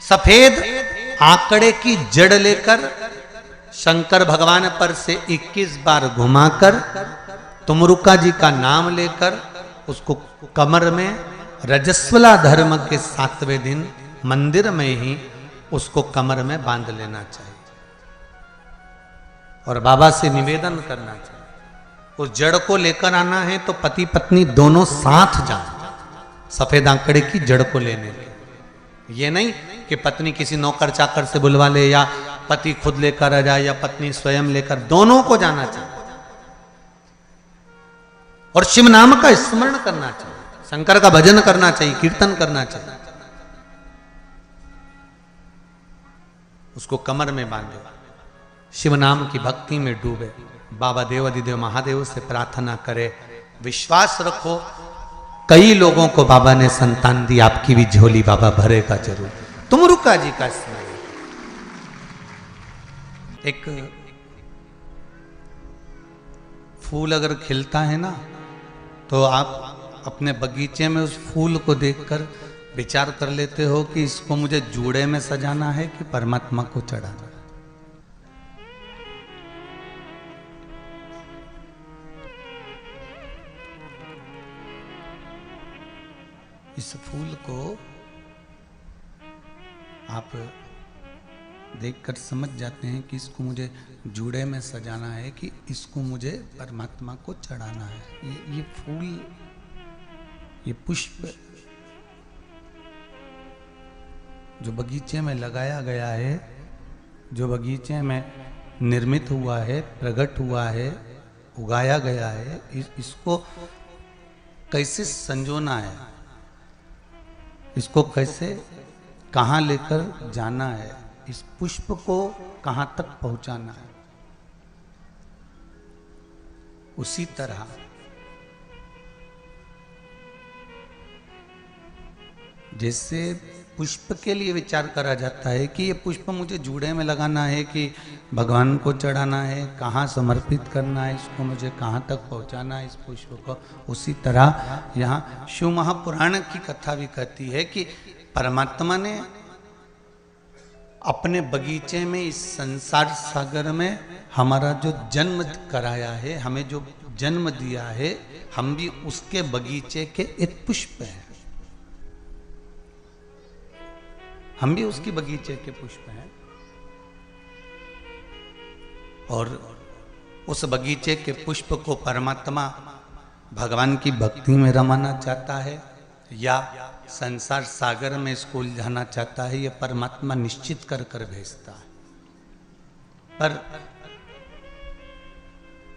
सफेद आंकड़े की जड़ लेकर शंकर भगवान पर से 21 बार घुमाकर तुमरुका जी का नाम लेकर उसको कमर में रजस्वला धर्म के 7वें दिन मंदिर में ही उसको कमर में बांध लेना चाहिए और बाबा से निवेदन करना चाहिए। उस जड़ को लेकर आना है तो पति पत्नी दोनों साथ जाएं सफेद आंकड़े की जड़ को लेने के। ये नहीं कि पत्नी किसी नौकर चाकर से बुलवा ले या पति खुद लेकर आ जाए या पत्नी स्वयं लेकर, दोनों को जाना चाहिए और शिव नाम का स्मरण करना चाहिए, शंकर का भजन करना चाहिए, कीर्तन करना चाहिए। उसको कमर में बांधे, शिव नाम की भक्ति में डूबे, बाबा देवाधिदेव महादेव से प्रार्थना करे। विश्वास रखो, कई लोगों को बाबा ने संतान दी, आपकी भी झोली बाबा भरेगा जरूर। तुमरुका जी का स्मरण। एक फूल अगर खिलता है ना, तो आप अपने बगीचे में उस फूल को देखकर विचार कर लेते हो कि इसको मुझे जूड़े में सजाना है कि परमात्मा को चढ़ाना है। इस फूल को आप देखकर समझ जाते हैं कि इसको मुझे जूड़े में सजाना है कि इसको मुझे परमात्मा को चढ़ाना है। ये फूल, ये पुष्प जो बगीचे में लगाया गया है, जो बगीचे में निर्मित हुआ है, प्रकट हुआ है, उगाया गया है, इसको कैसे संजोना है, इसको कैसे कहाँ लेकर जाना है, इस पुष्प को कहाँ तक पहुँचाना है। उसी तरह जैसे पुष्प के लिए विचार करा जाता है कि ये पुष्प मुझे जूड़े में लगाना है कि भगवान को चढ़ाना है, कहाँ समर्पित करना है, इसको मुझे कहाँ तक पहुँचाना है इस पुष्प को। उसी तरह यहाँ शिव महापुराण की कथा भी कहती है कि परमात्मा ने अपने बगीचे में, इस संसार सागर में हमारा जो जन्म कराया है, हमें जो जन्म दिया है, हम भी उसके बगीचे के एक पुष्प हैं। हम भी उसकी बगीचे के पुष्प हैं और उस बगीचे के पुष्प को परमात्मा भगवान की भक्ति में रमाना चाहता है या संसार सागर में इसको उलझाना चाहता है, यह परमात्मा निश्चित कर कर भेजता है। पर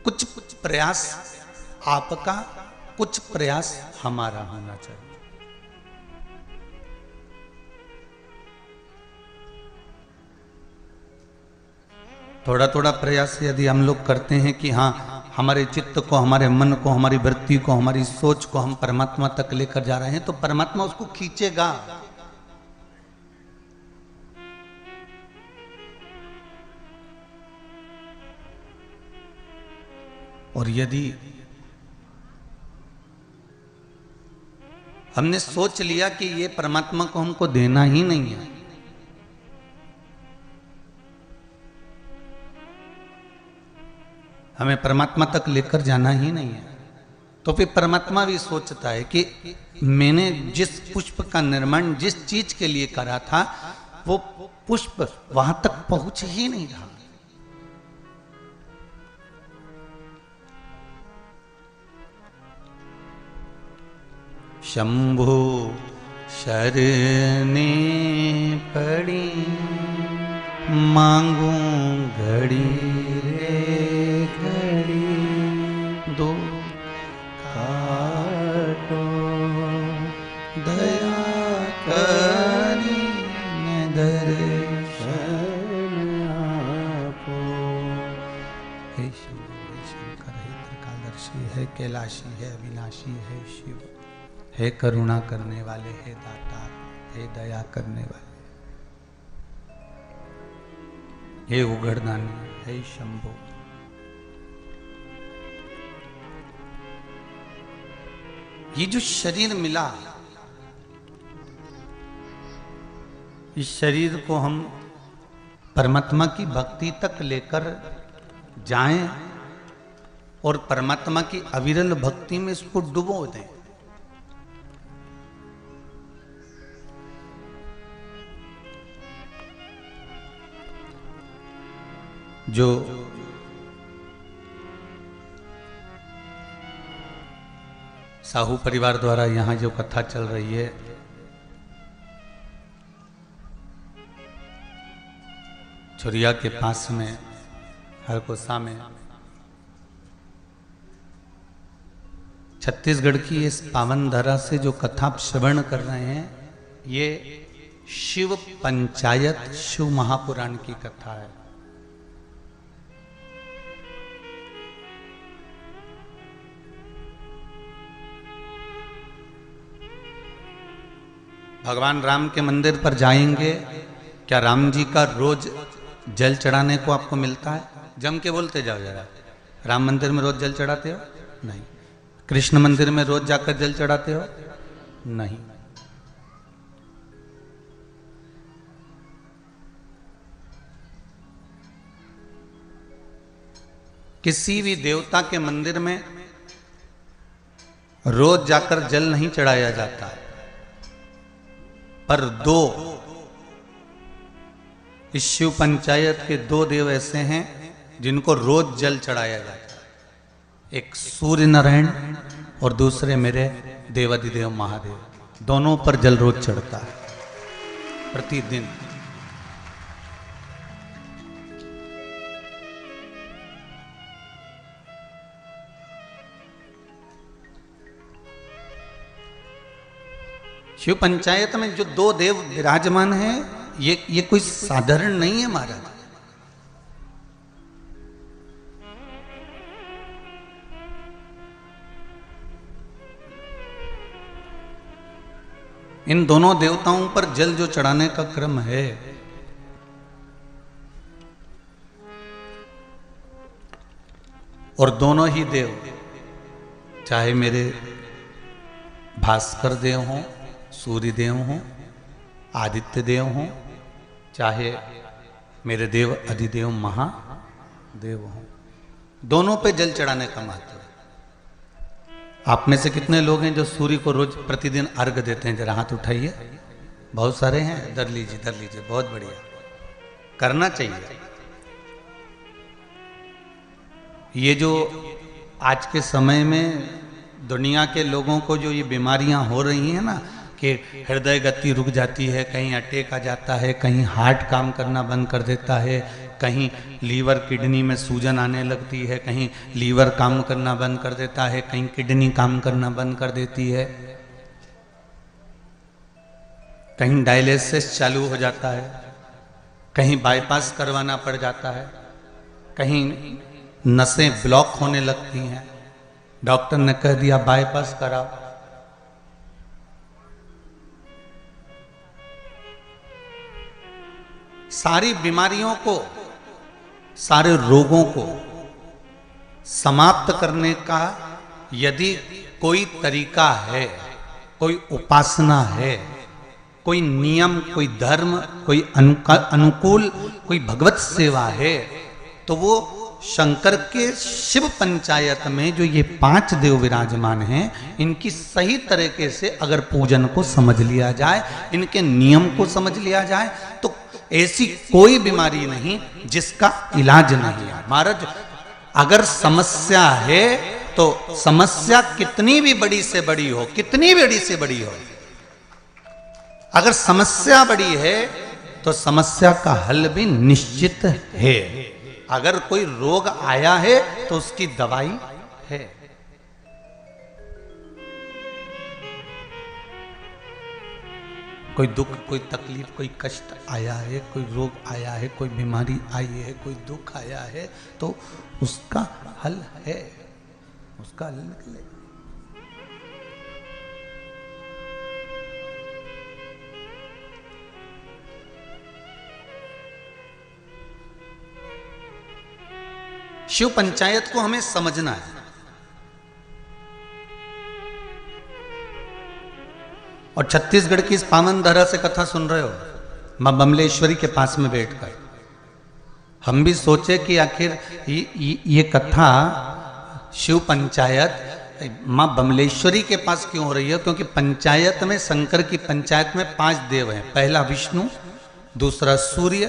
कुछ प्रयास आपका, कुछ प्रयास हमारा होना चाहिए। थोड़ा थोड़ा प्रयास यदि हम लोग करते हैं कि हाँ, हमारे चित्त को, हमारे मन को, हमारी वृत्ति को, हमारी सोच को हम परमात्मा तक लेकर जा रहे हैं, तो परमात्मा उसको खींचेगा। और यदि हमने सोच लिया कि ये परमात्मा को हमको देना ही नहीं है, हमें परमात्मा तक लेकर जाना ही नहीं है, तो फिर परमात्मा भी सोचता है कि मैंने जिस पुष्प का निर्माण जिस चीज के लिए करा था, वो पुष्प वहां तक पहुंच ही नहीं रहा। शंभु शरणे पड़ी मांगू घड़ी रे घड़ी, दो काटो दया करी दर्शन आपो। हे शिव, हे शंकर, हे त्रिकालदर्शी, है कैलाशी, है अविनाशी, है शिव, हे करुणा करने वाले, हे दाता, हे दया करने वाले, हे उघड़दानी, हे शंभो। ये जो शरीर मिला, इस शरीर को हम परमात्मा की भक्ति तक लेकर जाएं और परमात्मा की अविरल भक्ति में इसको डुबो दें। जो साहू परिवार द्वारा यहाँ जो कथा चल रही है, छुरिया के पास में हरकोसा में, छत्तीसगढ़ की इस पावन धरा से जो कथा आप श्रवण कर रहे हैं, ये शिव पंचायत शिव महापुराण की कथा है। भगवान राम के मंदिर पर जाएंगे, क्या राम जी का रोज जल चढ़ाने को आपको मिलता है? जम के बोलते जाओ जरा, राम मंदिर में रोज जल चढ़ाते हो? नहीं। कृष्ण मंदिर में रोज जाकर जल चढ़ाते हो? नहीं। किसी भी देवता के मंदिर में रोज जाकर जल नहीं चढ़ाया जाता। पर दो इस शिव पंचायत के दो देव ऐसे हैं जिनको रोज जल चढ़ाया जाता है। एक सूर्य नारायण और दूसरे मेरे देवाधिदेव महादेव, दोनों पर जल रोज चढ़ता है प्रतिदिन। शिव पंचायत में जो दो देव विराजमान हैं, ये कोई साधारण नहीं है महाराज। इन दोनों देवताओं पर जल जो चढ़ाने का क्रम है, और दोनों ही देव, चाहे मेरे भास्कर देव हों, सूर्य देव हों, आदित्य देव हों, चाहे मेरे देव अधिदेव महादेव हों, दोनों पे जल चढ़ाने का महत्व है। आप में से कितने लोग हैं जो सूर्य को रोज प्रतिदिन अर्घ देते हैं? जरा हाथ उठाइए। बहुत सारे हैं। इधर लीजिए, इधर लीजिए। बहुत बढ़िया, करना चाहिए। ये जो आज के समय में दुनिया के लोगों को जो ये बीमारियां हो रही हैं ना, कि हृदय गति रुक जाती है, कहीं अटैक आ जाता है, कहीं हार्ट काम करना बंद कर देता है, कहीं लीवर किडनी में सूजन आने लगती है, कहीं लीवर काम करना बंद कर देता है, कहीं किडनी काम करना बंद कर देती है, कहीं डायलिसिस चालू हो जाता है, कहीं बाईपास करवाना पड़ जाता है, कहीं नसें ब्लॉक होने लगती हैं, डॉक्टर ने कह दिया बाईपास कराओ। सारी बीमारियों को, सारे रोगों को समाप्त करने का यदि कोई तरीका है, कोई उपासना है, कोई नियम, कोई धर्म, कोई अनुकूल, कोई भगवत सेवा है, तो वो शंकर के शिव पंचायत में जो ये 5 देव विराजमान हैं, इनकी सही तरीके से अगर पूजन को समझ लिया जाए, इनके नियम को समझ लिया जाए, तो ऐसी कोई बीमारी नहीं जिसका इलाज नहीं है। महाराज, अगर समस्या है तो समस्या कितनी भी बड़ी से बड़ी हो, कितनी बड़ी से बड़ी हो, अगर समस्या बड़ी है तो समस्या का हल भी निश्चित है। अगर कोई रोग आया है तो उसकी दवाई है। कोई दुख, कोई तकलीफ, कोई कष्ट आया है, कोई रोग आया है, कोई बीमारी आई है, कोई दुख आया है, तो उसका हल है, उसका हल निकले। शिव पंचायत को हमें समझना है। और छत्तीसगढ़ की इस पावन धरा से कथा सुन रहे हो, मां बमलेश्वरी के पास में बैठकर हम भी सोचे कि आखिर ये कथा शिव पंचायत मां बमलेश्वरी के पास क्यों हो रही है? क्योंकि पंचायत में, शंकर की पंचायत में 5 देव हैं। पहला विष्णु, दूसरा सूर्य,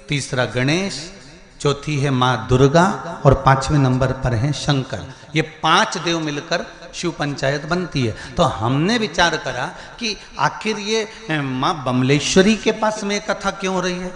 तीसरा गणेश, चौथी है मां दुर्गा और 5वें नंबर पर है शंकर। ये 5 देव मिलकर शिव पंचायत बनती है। तो हमने विचार करा कि आखिर ये मां बमलेश्वरी के पास में कथा क्यों हो रही है,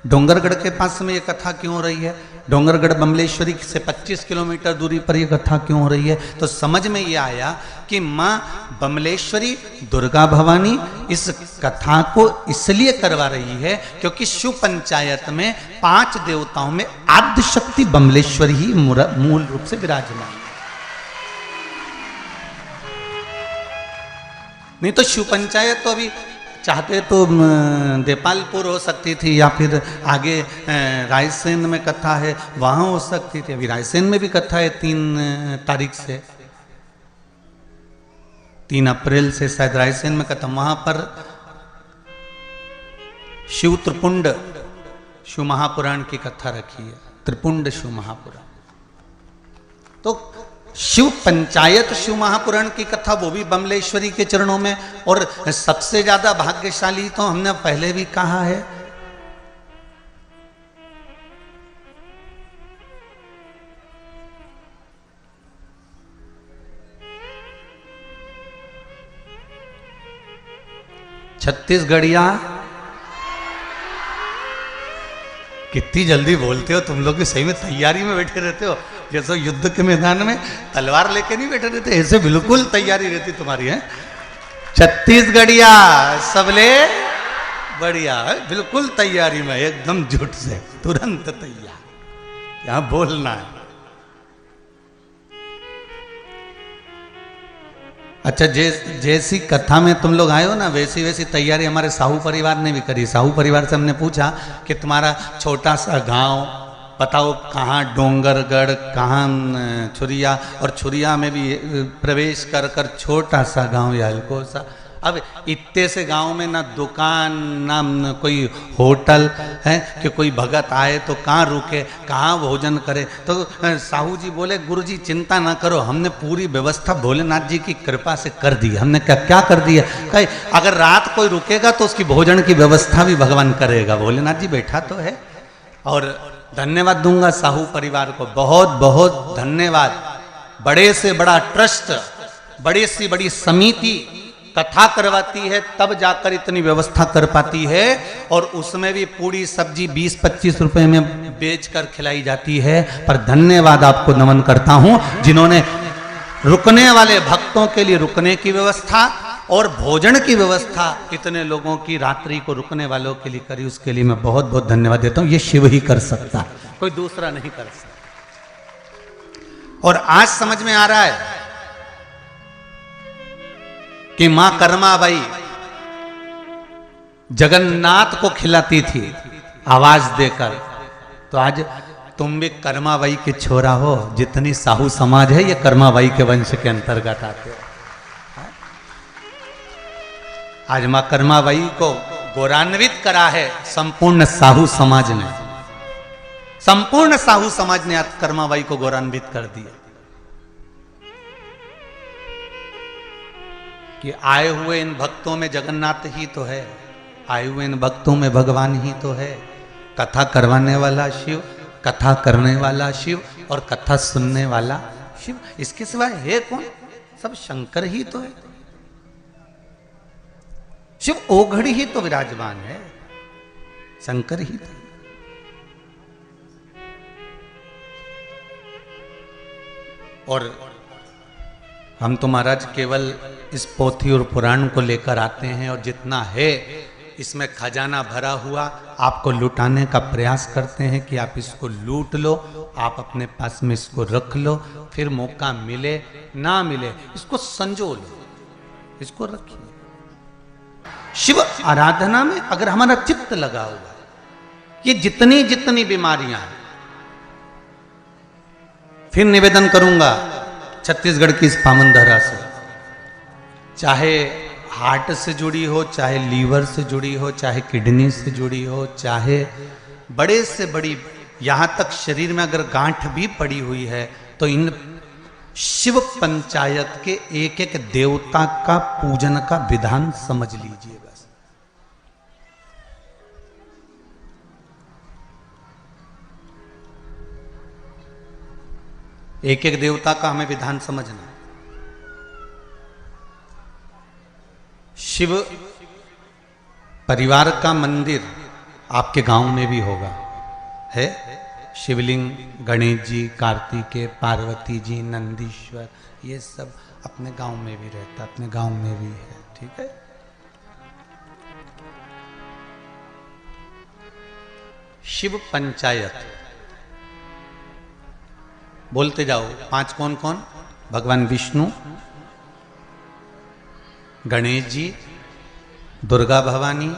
डोंगरगढ़ के पास में ये कथा क्यों हो रही है, डोंगरगढ़ बमलेश्वरी से 25 किलोमीटर दूरी पर यह कथा क्यों हो रही है। तो समझ में ये आया कि मां बमलेश्वरी दुर्गा भवानी इस कथा को इसलिए करवा रही है क्योंकि शिव पंचायत में 5 देवताओं में आद्य शक्ति बमलेश्वरी ही मूल रूप से विराजमान है। नहीं तो शिव पंचायत तो अभी चाहते तो देपालपुर हो सकती थी, या फिर आगे रायसेन में कथा है वहां हो सकती थी। अभी रायसेन में भी कथा है 3 तारीख से, 3 अप्रैल से शायद रायसेन में कथा। वहां पर शिव त्रिपुंड, शिव महापुराण की कथा रखी है, त्रिपुंड शिव महापुराण। तो शिव पंचायत शिव महापुराण की कथा वो भी बमलेश्वरी के चरणों में। और सबसे ज्यादा भाग्यशाली तो हमने पहले भी कहा है, छत्तीसगढ़िया। कितनी जल्दी बोलते हो तुम लोग, सही में तैयारी में बैठे रहते हो, जैसे युद्ध के मैदान में तलवार लेके नहीं बैठे रहते, ऐसे बिल्कुल तैयारी रहती तुम्हारी है। छत्तीसगढ़िया सबले बढ़िया, बिल्कुल तैयारी में, एकदम झूठ से तुरंत तैयार, क्या बोलना है। अच्छा, जैसी कथा में तुम लोग आए हो ना, वैसी वैसी तैयारी हमारे साहू परिवार ने भी करी। साहू परिवार से हमने पूछा कि तुम्हारा छोटा सा गांव बताओ, कहाँ डोंगरगढ़, कहाँ छुरिया, और छुरिया में भी प्रवेश कर कर छोटा सा गांव या हल्को सा। अब इतने से गांव में ना दुकान ना कोई होटल है कि कोई भगत आए तो कहाँ रुके, कहाँ भोजन करे। तो साहू जी बोले, गुरुजी चिंता ना करो, हमने पूरी व्यवस्था भोलेनाथ जी की कृपा से कर दी। हमने क्या कर दी है? कहीं अगर रात कोई रुकेगा तो उसकी भोजन की व्यवस्था भी भगवान करेगा, भोलेनाथ जी बैठा तो है। और धन्यवाद दूंगा साहू परिवार को, बहुत बहुत धन्यवाद। बड़े से बड़ा ट्रस्ट, बड़े से बड़ी समिति कथा करवाती है, तब जाकर इतनी व्यवस्था कर पाती है। और उसमें भी पूरी सब्जी 20-25 रुपए में बेचकर खिलाई जाती है। पर धन्यवाद आपको नमन करता हूं, जिन्होंने रुकने वाले भक्तों के लिए रुकने की व्यवस्था और भोजन की व्यवस्था इतने लोगों की रात्रि को रुकने वालों के लिए करी, उसके लिए मैं बहुत बहुत धन्यवाद देता हूं। ये शिव ही कर सकता है, कोई दूसरा नहीं कर सकता। और आज समझ में आ रहा है कि मां कर्माबाई जगन्नाथ को खिलाती थी आवाज देकर। तो आज तुम भी कर्माबाई के छोरा हो। जितनी साहू समाज है ये कर्माबाई के वंश के अंतर्गत आते हो। आज मां कर्माबाई को गौरवान्वित करा है संपूर्ण साहू समाज ने, संपूर्ण साहू समाज ने आज कर्माबाई को गौरवान्वित कर दिया कि आए हुए इन भक्तों में जगन्नाथ ही तो है, आए हुए इन भक्तों में भगवान ही तो है। कथा करवाने वाला शिव, कथा करने वाला शिव और कथा सुनने वाला शिव, इसके सिवाय है कौन? सब शंकर ही तो है। शिव ओघड़ी ही तो विराजमान है, शंकर ही तो। और हम तो महाराज केवल इस पोथी और पुराण को लेकर आते हैं, और जितना है इसमें खजाना भरा हुआ आपको लुटाने का प्रयास करते हैं कि आप इसको लूट लो, आप अपने पास में इसको रख लो, फिर मौका मिले ना मिले इसको संजो लो, इसको रखिए। शिव आराधना में अगर हमारा चित्त लगा हुआ है, ये जितनी जितनी बीमारियां हैं, फिर निवेदन करूंगा छत्तीसगढ़ की इस पावन धरा से, चाहे हार्ट से जुड़ी हो, चाहे लीवर से जुड़ी हो, चाहे किडनी से जुड़ी हो, चाहे बड़े से बड़ी, यहां तक शरीर में अगर गांठ भी पड़ी हुई है, तो इन शिव पंचायत के एक एक देवता का पूजन का विधान समझ लीजिए बस। एक एक देवता का हमें विधान समझना। शिव परिवार का मंदिर आपके गांव में भी होगा, है शिवलिंग, गणेश जी, कार्तिकेय, पार्वती जी, नंदीश्वर, ये सब अपने गांव में भी रहता, अपने गांव में भी है, ठीक है। शिव पंचायत बोलते जाओ। 5 कौन कौन? भगवान विष्णु, गणेश जी, दुर्गा भवानी,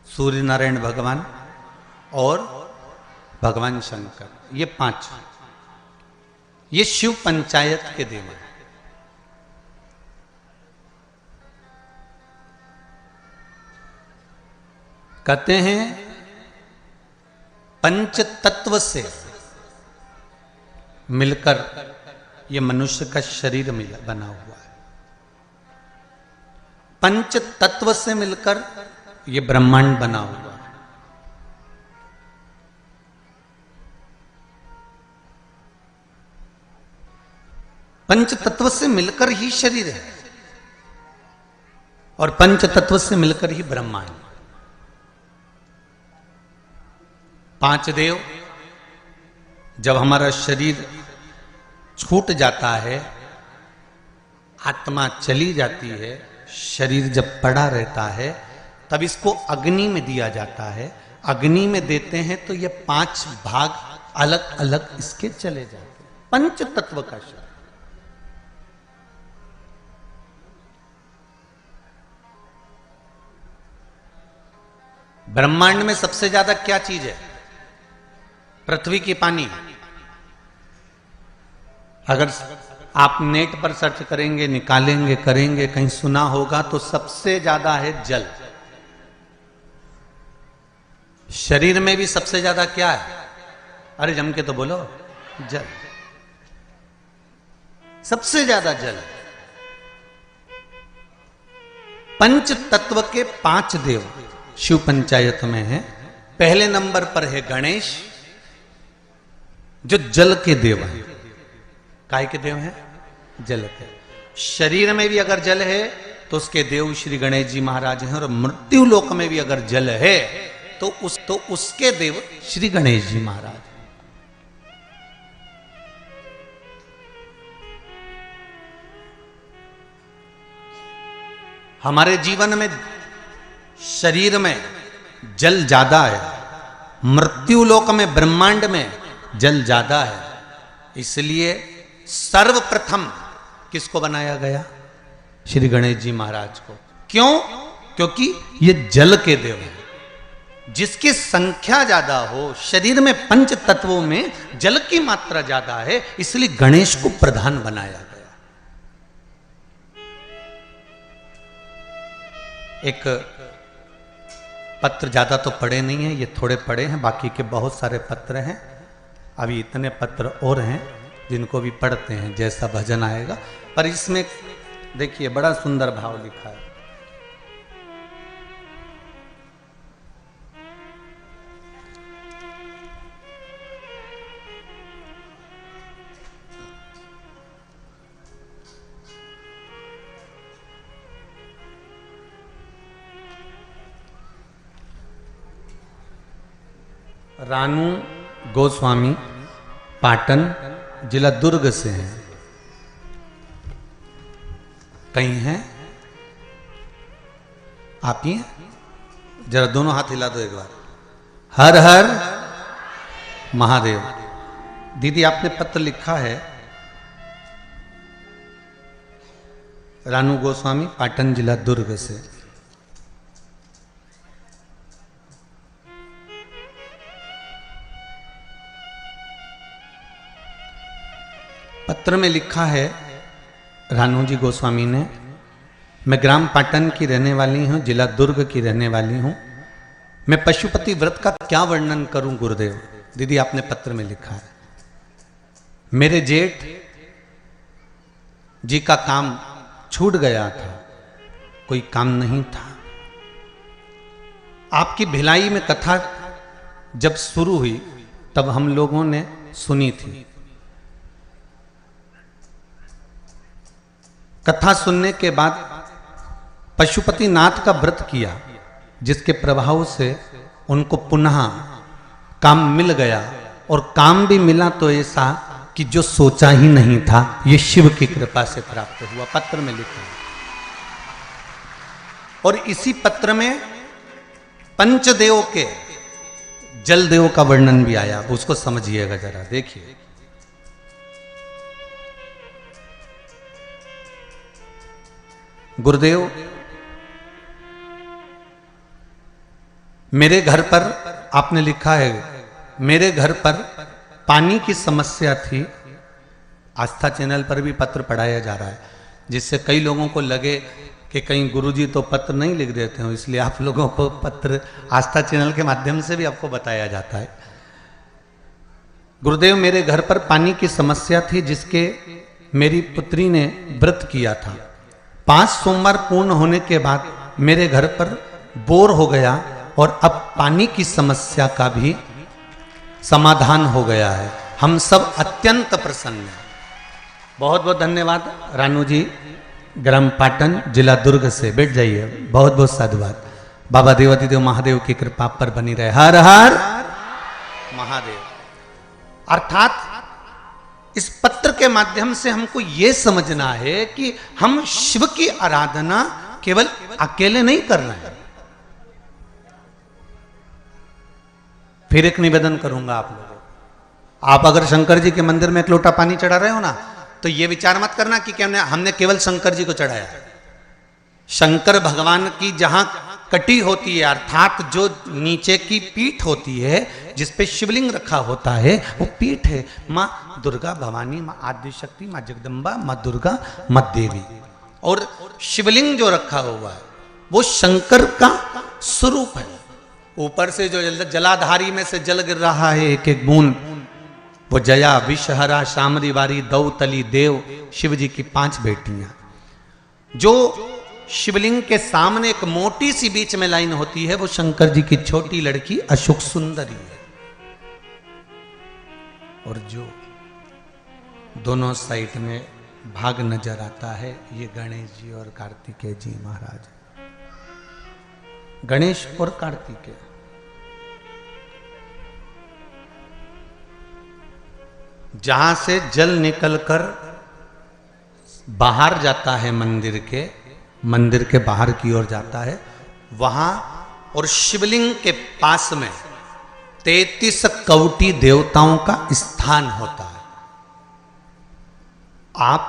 सूर्य नारायण भगवान और भगवान शंकर, ये 5, ये शिव पंचायत के देव हैं। कहते हैं पंच तत्व से मिलकर ये मनुष्य का शरीर बना हुआ है। पंच तत्व से मिलकर ये ब्रह्मांड बना हुआ है। पंच तत्व से मिलकर ही शरीर है और पंच तत्व से मिलकर ही ब्रह्मांड। पांच देव, जब हमारा शरीर छूट जाता है, आत्मा चली जाती है, शरीर जब पड़ा रहता है, तब इसको अग्नि में दिया जाता है। अग्नि में देते हैं तो ये 5 भाग अलग अलग इसके चले जाते हैं। पंच तत्व का शरीर। ब्रह्मांड में सबसे ज्यादा क्या चीज है? पृथ्वी की पानी। अगर आप नेट पर सर्च करेंगे, निकालेंगे, करेंगे, कहीं सुना होगा तो सबसे ज्यादा है जल। शरीर में भी सबसे ज्यादा क्या है? अरे जम के तो बोलो, जल। सबसे ज्यादा जल। पंच तत्व के 5 देव शिव पंचायत में है। पहले नंबर पर है गणेश, जो जल के देव हैं। काय के देव हैं? जल के। शरीर में भी अगर जल है तो उसके देव श्री गणेश जी महाराज हैं, और मृत्यु लोक में भी अगर जल है तो उसके देव श्री गणेश जी महाराज। हमारे जीवन में शरीर में जल ज्यादा है, मृत्यु लोक में ब्रह्मांड में जल ज्यादा है। इसलिए सर्वप्रथम किसको बनाया गया? श्री गणेश जी महाराज को। क्यों? क्योंकि ये जल के देव हैं। जिसकी संख्या ज्यादा हो, शरीर में पंच तत्वों में जल की मात्रा ज्यादा है, इसलिए गणेश को प्रधान बनाया गया। एक पत्र ज्यादा तो पढ़े नहीं है, ये थोड़े पढ़े हैं, बाकी के बहुत सारे पत्र हैं। अभी इतने पत्र और हैं जिनको भी पढ़ते हैं, जैसा भजन आएगा। पर इसमें देखिए बड़ा सुंदर भाव लिखा है। रानू गोस्वामी पाटन जिला दुर्ग से हैं। कहीं हैं? आप ही हैं? जरा दोनों हाथ हिला दो एक बार। हर हर महादेव। दीदी आपने पत्र लिखा है, रानू गोस्वामी पाटन जिला दुर्ग से। पत्र में लिखा है रानू जी गोस्वामी ने, मैं ग्राम पाटन की रहने वाली हूँ, जिला दुर्ग की रहने वाली हूँ। मैं पशुपति व्रत का क्या वर्णन करूं गुरुदेव। दीदी आपने पत्र में लिखा है, मेरे जेठ जी का काम छूट गया था, कोई काम नहीं था। आपकी भिलाई में कथा जब शुरू हुई तब हम लोगों ने सुनी थी। कथा सुनने के बाद पशुपति नाथ का व्रत किया, जिसके प्रभाव से उनको पुनः काम मिल गया, और काम भी मिला तो ऐसा कि जो सोचा ही नहीं था, ये शिव की कृपा से प्राप्त हुआ। पत्र में लिखा है। और इसी पत्र में पंचदेव के जलदेव का वर्णन भी आया, उसको समझिएगा जरा, देखिए। गुरुदेव, मेरे घर पर, आपने लिखा है, मेरे घर पर पानी की समस्या थी। आस्था चैनल पर भी पत्र पढ़ाया जा रहा है, जिससे कई लोगों को लगे कि कहीं गुरुजी तो पत्र नहीं लिख देते हो, इसलिए आप लोगों को पत्र आस्था चैनल के माध्यम से भी आपको बताया जाता है। गुरुदेव मेरे घर पर पानी की समस्या थी, जिसके मेरी पुत्री ने व्रत किया था। 5 सोमवार पूर्ण होने के बाद मेरे घर पर बोर हो गया और अब पानी की समस्या का भी समाधान हो गया है। हम सब अत्यंत प्रसन्न हैं। बहुत बहुत धन्यवाद रानू जी, ग्राम पाटन, जिला दुर्ग से। बैठ जाइए। बहुत बहुत साधुवाद। बाबा देवादिदेव महादेव की कृपा पर बनी रहे। हर हर महादेव। अर्थात इस पत्र के माध्यम से हमको यह समझना है कि हम शिव की आराधना केवल अकेले नहीं कर रहे हैं। फिर एक निवेदन करूंगा आप लोगों को, आप अगर शंकर जी के मंदिर में एक लोटा पानी चढ़ा रहे हो ना, तो ये विचार मत करना कि हमने केवल शंकर जी को चढ़ाया। शंकर भगवान की जहां कटी होती है, अर्थात जो नीचे की पीठ होती है जिसपे शिवलिंग रखा होता है, वो पीठ है माँ दुर्गा भवानी, माँ आदिशक्ति, माँ जगदम्बा, माँ दुर्गा, माँ देवी। और शिवलिंग जो रखा हुआ है वो शंकर का स्वरूप है। ऊपर से जो जलाधारी में से जल गिर रहा है एक एक बूंद, वो जया, विषहरा, शामरी वारी, दौतली, देव, शिव जी की 5 बेटियां। जो शिवलिंग के सामने एक मोटी सी बीच में लाइन होती है, वो शंकर जी की छोटी लड़की अशोक सुंदरी है। और जो दोनों साइड में भाग नजर आता है, ये गणेश जी और कार्तिकेय जी महाराज। गणेश और कार्तिकेय जहां से जल निकलकर बाहर जाता है मंदिर के बाहर की ओर जाता है, वहां और शिवलिंग के पास में 33 कवटी देवताओं का स्थान होता है। आप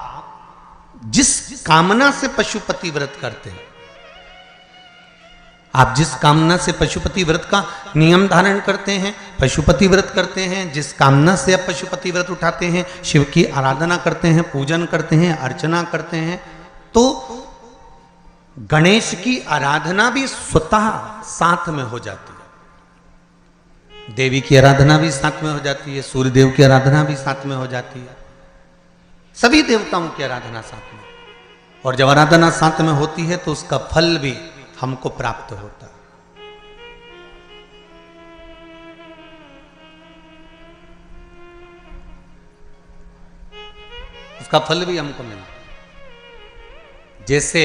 जिस कामना से पशुपति व्रत करते हैं, आप जिस कामना से पशुपति व्रत का नियम धारण करते हैं, पशुपति व्रत करते हैं, जिस कामना से आप पशुपति व्रत उठाते हैं, शिव की आराधना करते हैं, पूजन करते हैं, अर्चना करते हैं, तो गणेश की आराधना भी स्वतः साथ में हो जाती है। देवी की आराधना भी साथ में हो जाती है, सूर्य देव की आराधना भी साथ में हो जाती है, सभी देवताओं की आराधना साथ में। और जब आराधना साथ में होती है तो उसका फल भी हमको प्राप्त होता है। उसका फल भी हमको मिलता है। जैसे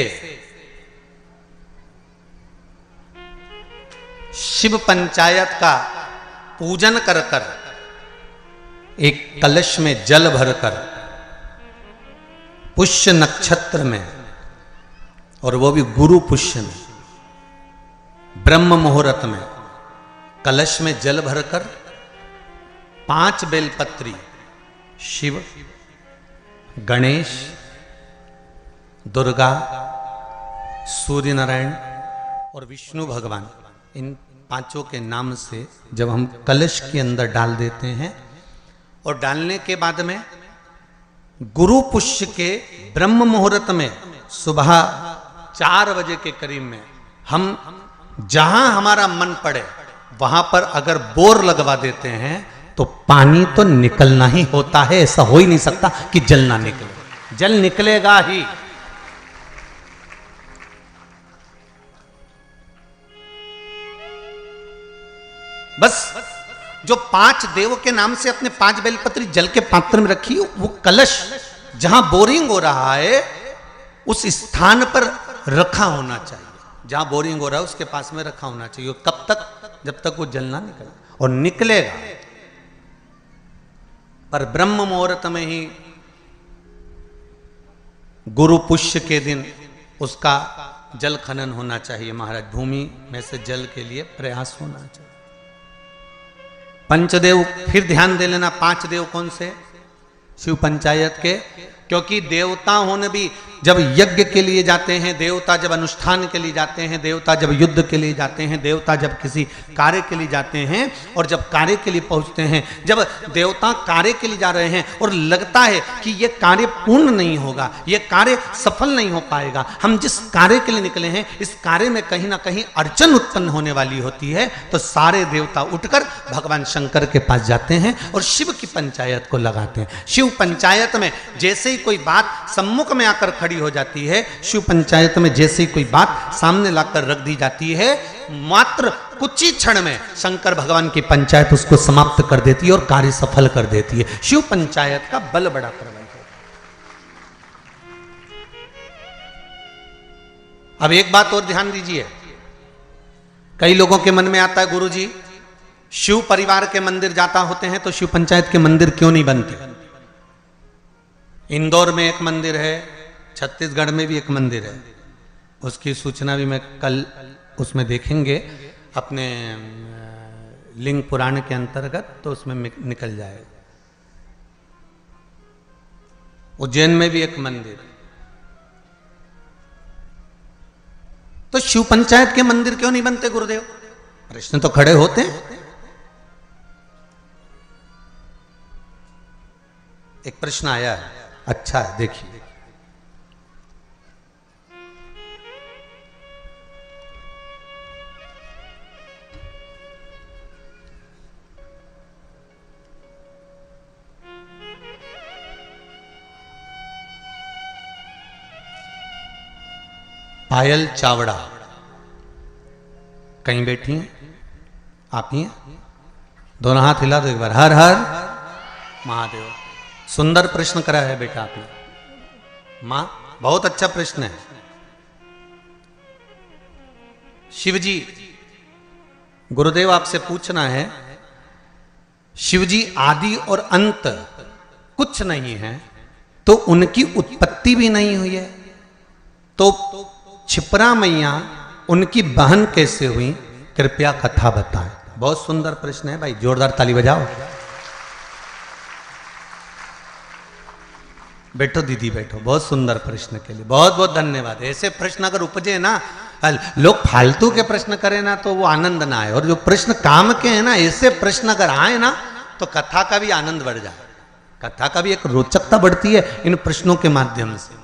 शिव पंचायत का पूजन कर कर एक कलश में जल भरकर पुष्य नक्षत्र में, और वो भी गुरु पुष्य में, ब्रह्म मुहूर्त में कलश में जल भरकर 5 बेलपत्री शिव, गणेश, दुर्गा, सूर्य नारायण और विष्णु भगवान, इन 5 के नाम से जब हम कलश के अंदर डाल देते हैं, और डालने के बाद में गुरु पुष्य के ब्रह्म मुहूर्त में सुबह 4 बजे के करीब में हम जहां हमारा मन पड़े वहां पर अगर बोर लगवा देते हैं तो पानी तो निकलना ही होता है। ऐसा हो ही नहीं सकता कि जल ना निकले, जल निकलेगा ही। बस जो 5 देव के नाम से अपने 5 बेलपत्री जल के पात्र में रखी, वो कलश जहां बोरिंग हो रहा है उस स्थान पर रखा होना चाहिए। जहां बोरिंग हो रहा है उसके पास में रखा होना चाहिए। कब तक? जब तक वो जल ना निकले, और निकलेगा पर ब्रह्म मुहूर्त में ही, गुरु पुष्य के दिन उसका जल खनन होना चाहिए महाराज। भूमि में से जल के लिए प्रयास होना चाहिए। पंचदेव फिर ध्यान दे लेना। 5 देव कौन से? शिव पंचायत के क्योंकि देवता होने भी जब यज्ञ के लिए जाते हैं, देवता जब अनुष्ठान के लिए जाते हैं, देवता जब युद्ध के लिए जाते हैं, देवता जब किसी कार्य के लिए जाते हैं और जब कार्य के लिए पहुंचते हैं, जब देवता कार्य के लिए जा रहे हैं और लगता है कि ये कार्य पूर्ण नहीं होगा, ये कार्य सफल नहीं हो पाएगा, हम जिस कार्य के लिए निकले हैं इस कार्य में कहीं ना कहीं अड़चन उत्पन्न होने वाली होती है, तो सारे देवता उठकर भगवान शंकर के पास जाते हैं और शिव की पंचायत को लगाते हैं। शिव पंचायत में जैसे ही कोई बात सम्मुख में आकर खड़ी हो जाती है, शिव पंचायत में जैसे ही कोई बात सामने लाकर रख दी जाती है, मात्र कुछ ही क्षण में शंकर भगवान की पंचायत उसको समाप्त कर देती है और कार्य सफल कर देती है। शिव पंचायत का बल बड़ा प्रबल है। अब एक बात और ध्यान दीजिए, कई लोगों के मन में आता है गुरुजी शिव परिवार के मंदिर जाता होते हैं तो शिव पंचायत के मंदिर क्यों नहीं बनते? इंदौर में एक मंदिर है, छत्तीसगढ़ में भी एक मंदिर है, उसकी सूचना भी मैं कल उसमें देखेंगे अपने लिंग पुराण के अंतर्गत, तो उसमें निकल जाएगा। उज्जैन में भी एक मंदिर है। तो शिव पंचायत के मंदिर क्यों नहीं बनते गुरुदेव? प्रश्न तो खड़े होते हैं। एक प्रश्न आया है, अच्छा है, देखिए। पायल चावड़ा कहीं बैठी हैं? आप ही हैं? दोनों हाथ हिला दो एक बार। हर हर महादेव। सुंदर प्रश्न करा है बेटा आपने, मां बहुत अच्छा प्रश्न है। शिवजी, गुरुदेव आपसे पूछना है, शिवजी आदि और अंत कुछ नहीं है तो उनकी उत्पत्ति भी नहीं हुई है, तो छिपरा मैया उनकी बहन कैसे हुई? कृपया कथा बताएं। बहुत सुंदर प्रश्न है भाई, जोरदार ताली बजाओ। बैठो दीदी बैठो, बहुत सुंदर प्रश्न के लिए बहुत बहुत धन्यवाद। ऐसे प्रश्न अगर उपजे ना, लोग फालतू के प्रश्न करें ना तो वो आनंद ना आए, और जो प्रश्न काम के हैं ना, ऐसे प्रश्न अगर आए ना तो कथा का भी आनंद बढ़ जाए, कथा का भी एक रोचकता बढ़ती है इन प्रश्नों के माध्यम से।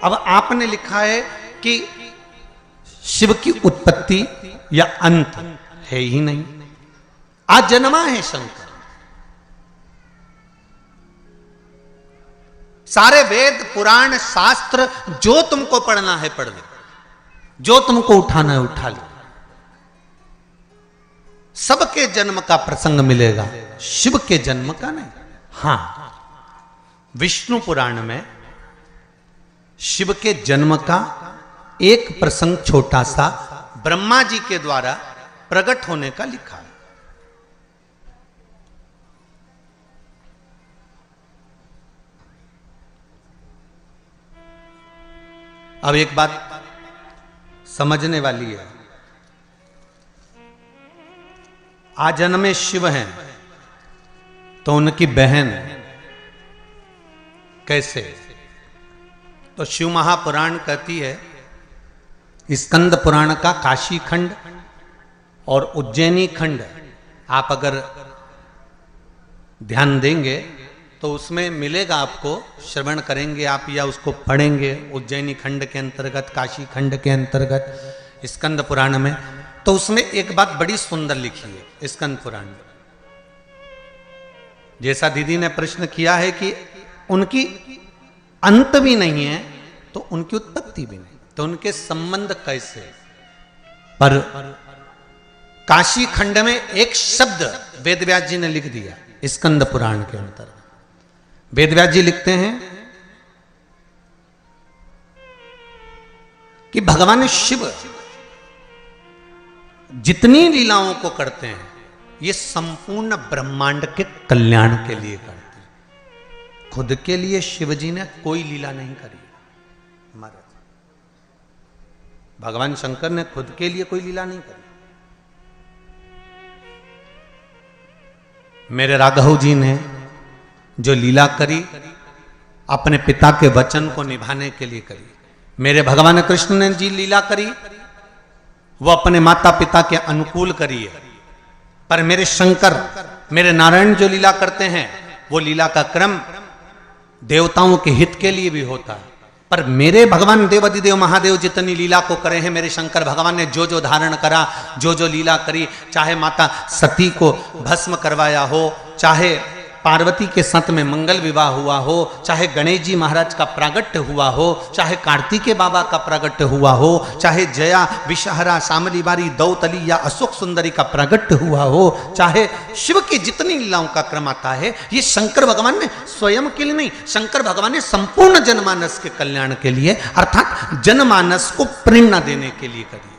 अब आपने लिखा है कि शिव की उत्पत्ति या अंत है ही नहीं, अजन्मा है शंकर। सारे वेद पुराण शास्त्र जो तुमको पढ़ना है पढ़ लो, जो तुमको उठाना है उठा लो, सबके जन्म का प्रसंग मिलेगा, शिव के जन्म का नहीं। हां, विष्णु पुराण में शिव के जन्म का एक प्रसंग छोटा सा ब्रह्मा जी के द्वारा प्रकट होने का लिखा है। अब एक बात समझने वाली है, आजन्मे शिव हैं तो उनकी बहन कैसे? तो शिव महापुराण कहती है, स्कंद पुराण का काशी खंड और उज्जैनी खंड आप अगर ध्यान देंगे तो उसमें मिलेगा आपको, श्रवण करेंगे आप या उसको पढ़ेंगे उज्जैनी खंड के अंतर्गत, काशी खंड के अंतर्गत, स्कंद पुराण में, तो उसमें एक बात बड़ी सुंदर लिखी है स्कंद पुराण में। जैसा दीदी ने प्रश्न किया है कि उनकी अंत भी नहीं है तो उनकी उत्पत्ति भी नहीं, तो उनके संबंध कैसे? पर काशी खंड में एक शब्द वेदव्यास जी ने लिख दिया स्कंद पुराण के अंतर्गत। वेदव्यास जी लिखते हैं कि भगवान शिव जितनी लीलाओं को करते हैं ये संपूर्ण ब्रह्मांड के कल्याण के लिए करते हैं। खुद के लिए शिवजी ने कोई लीला नहीं करी महाराज, भगवान शंकर ने खुद के लिए कोई लीला नहीं करी। मेरे राघव जी ने जो लीला करी अपने पिता के वचन को निभाने के लिए करी। मेरे भगवान कृष्ण ने जी लीला करी वो अपने माता पिता के अनुकूल करी है। पर मेरे शंकर, मेरे नारायण जो लीला करते हैं वो लीला का क्रम देवताओं के हित के लिए भी होता है। पर मेरे भगवान देवाधिदेव महादेव जितनी लीला को करे हैं, मेरे शंकर भगवान ने जो जो धारण करा, जो जो लीला करी, चाहे माता सती को भस्म करवाया हो, चाहे पार्वती के साथ में मंगल विवाह हुआ हो, चाहे गणेश जी महाराज का प्रागट्य हुआ हो, चाहे कार्तिकेय बाबा का प्रागट्य हुआ हो, चाहे जया विषहरा शामली बारी दौतली या अशोक सुंदरी का प्रागट्य हुआ हो, चाहे शिव की जितनी लीलाओं का क्रम आता है, ये शंकर भगवान ने स्वयं के लिए नहीं, शंकर भगवान ने संपूर्ण जनमानस के कल्याण के लिए अर्थात जनमानस को प्रेरणा देने के लिए करी।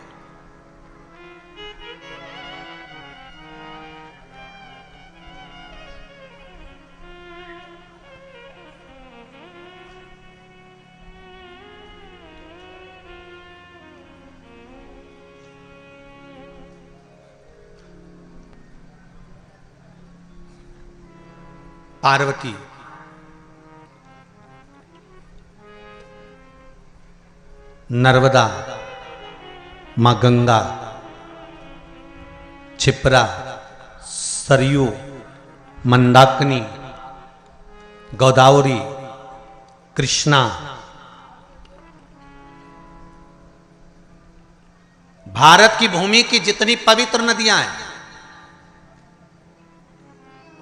पार्वती नर्मदा, मां गंगा, क्षिप्रा, सरयू, मंदाकिनी, गोदावरी, कृष्णा, भारत की भूमि की जितनी पवित्र नदियां हैं,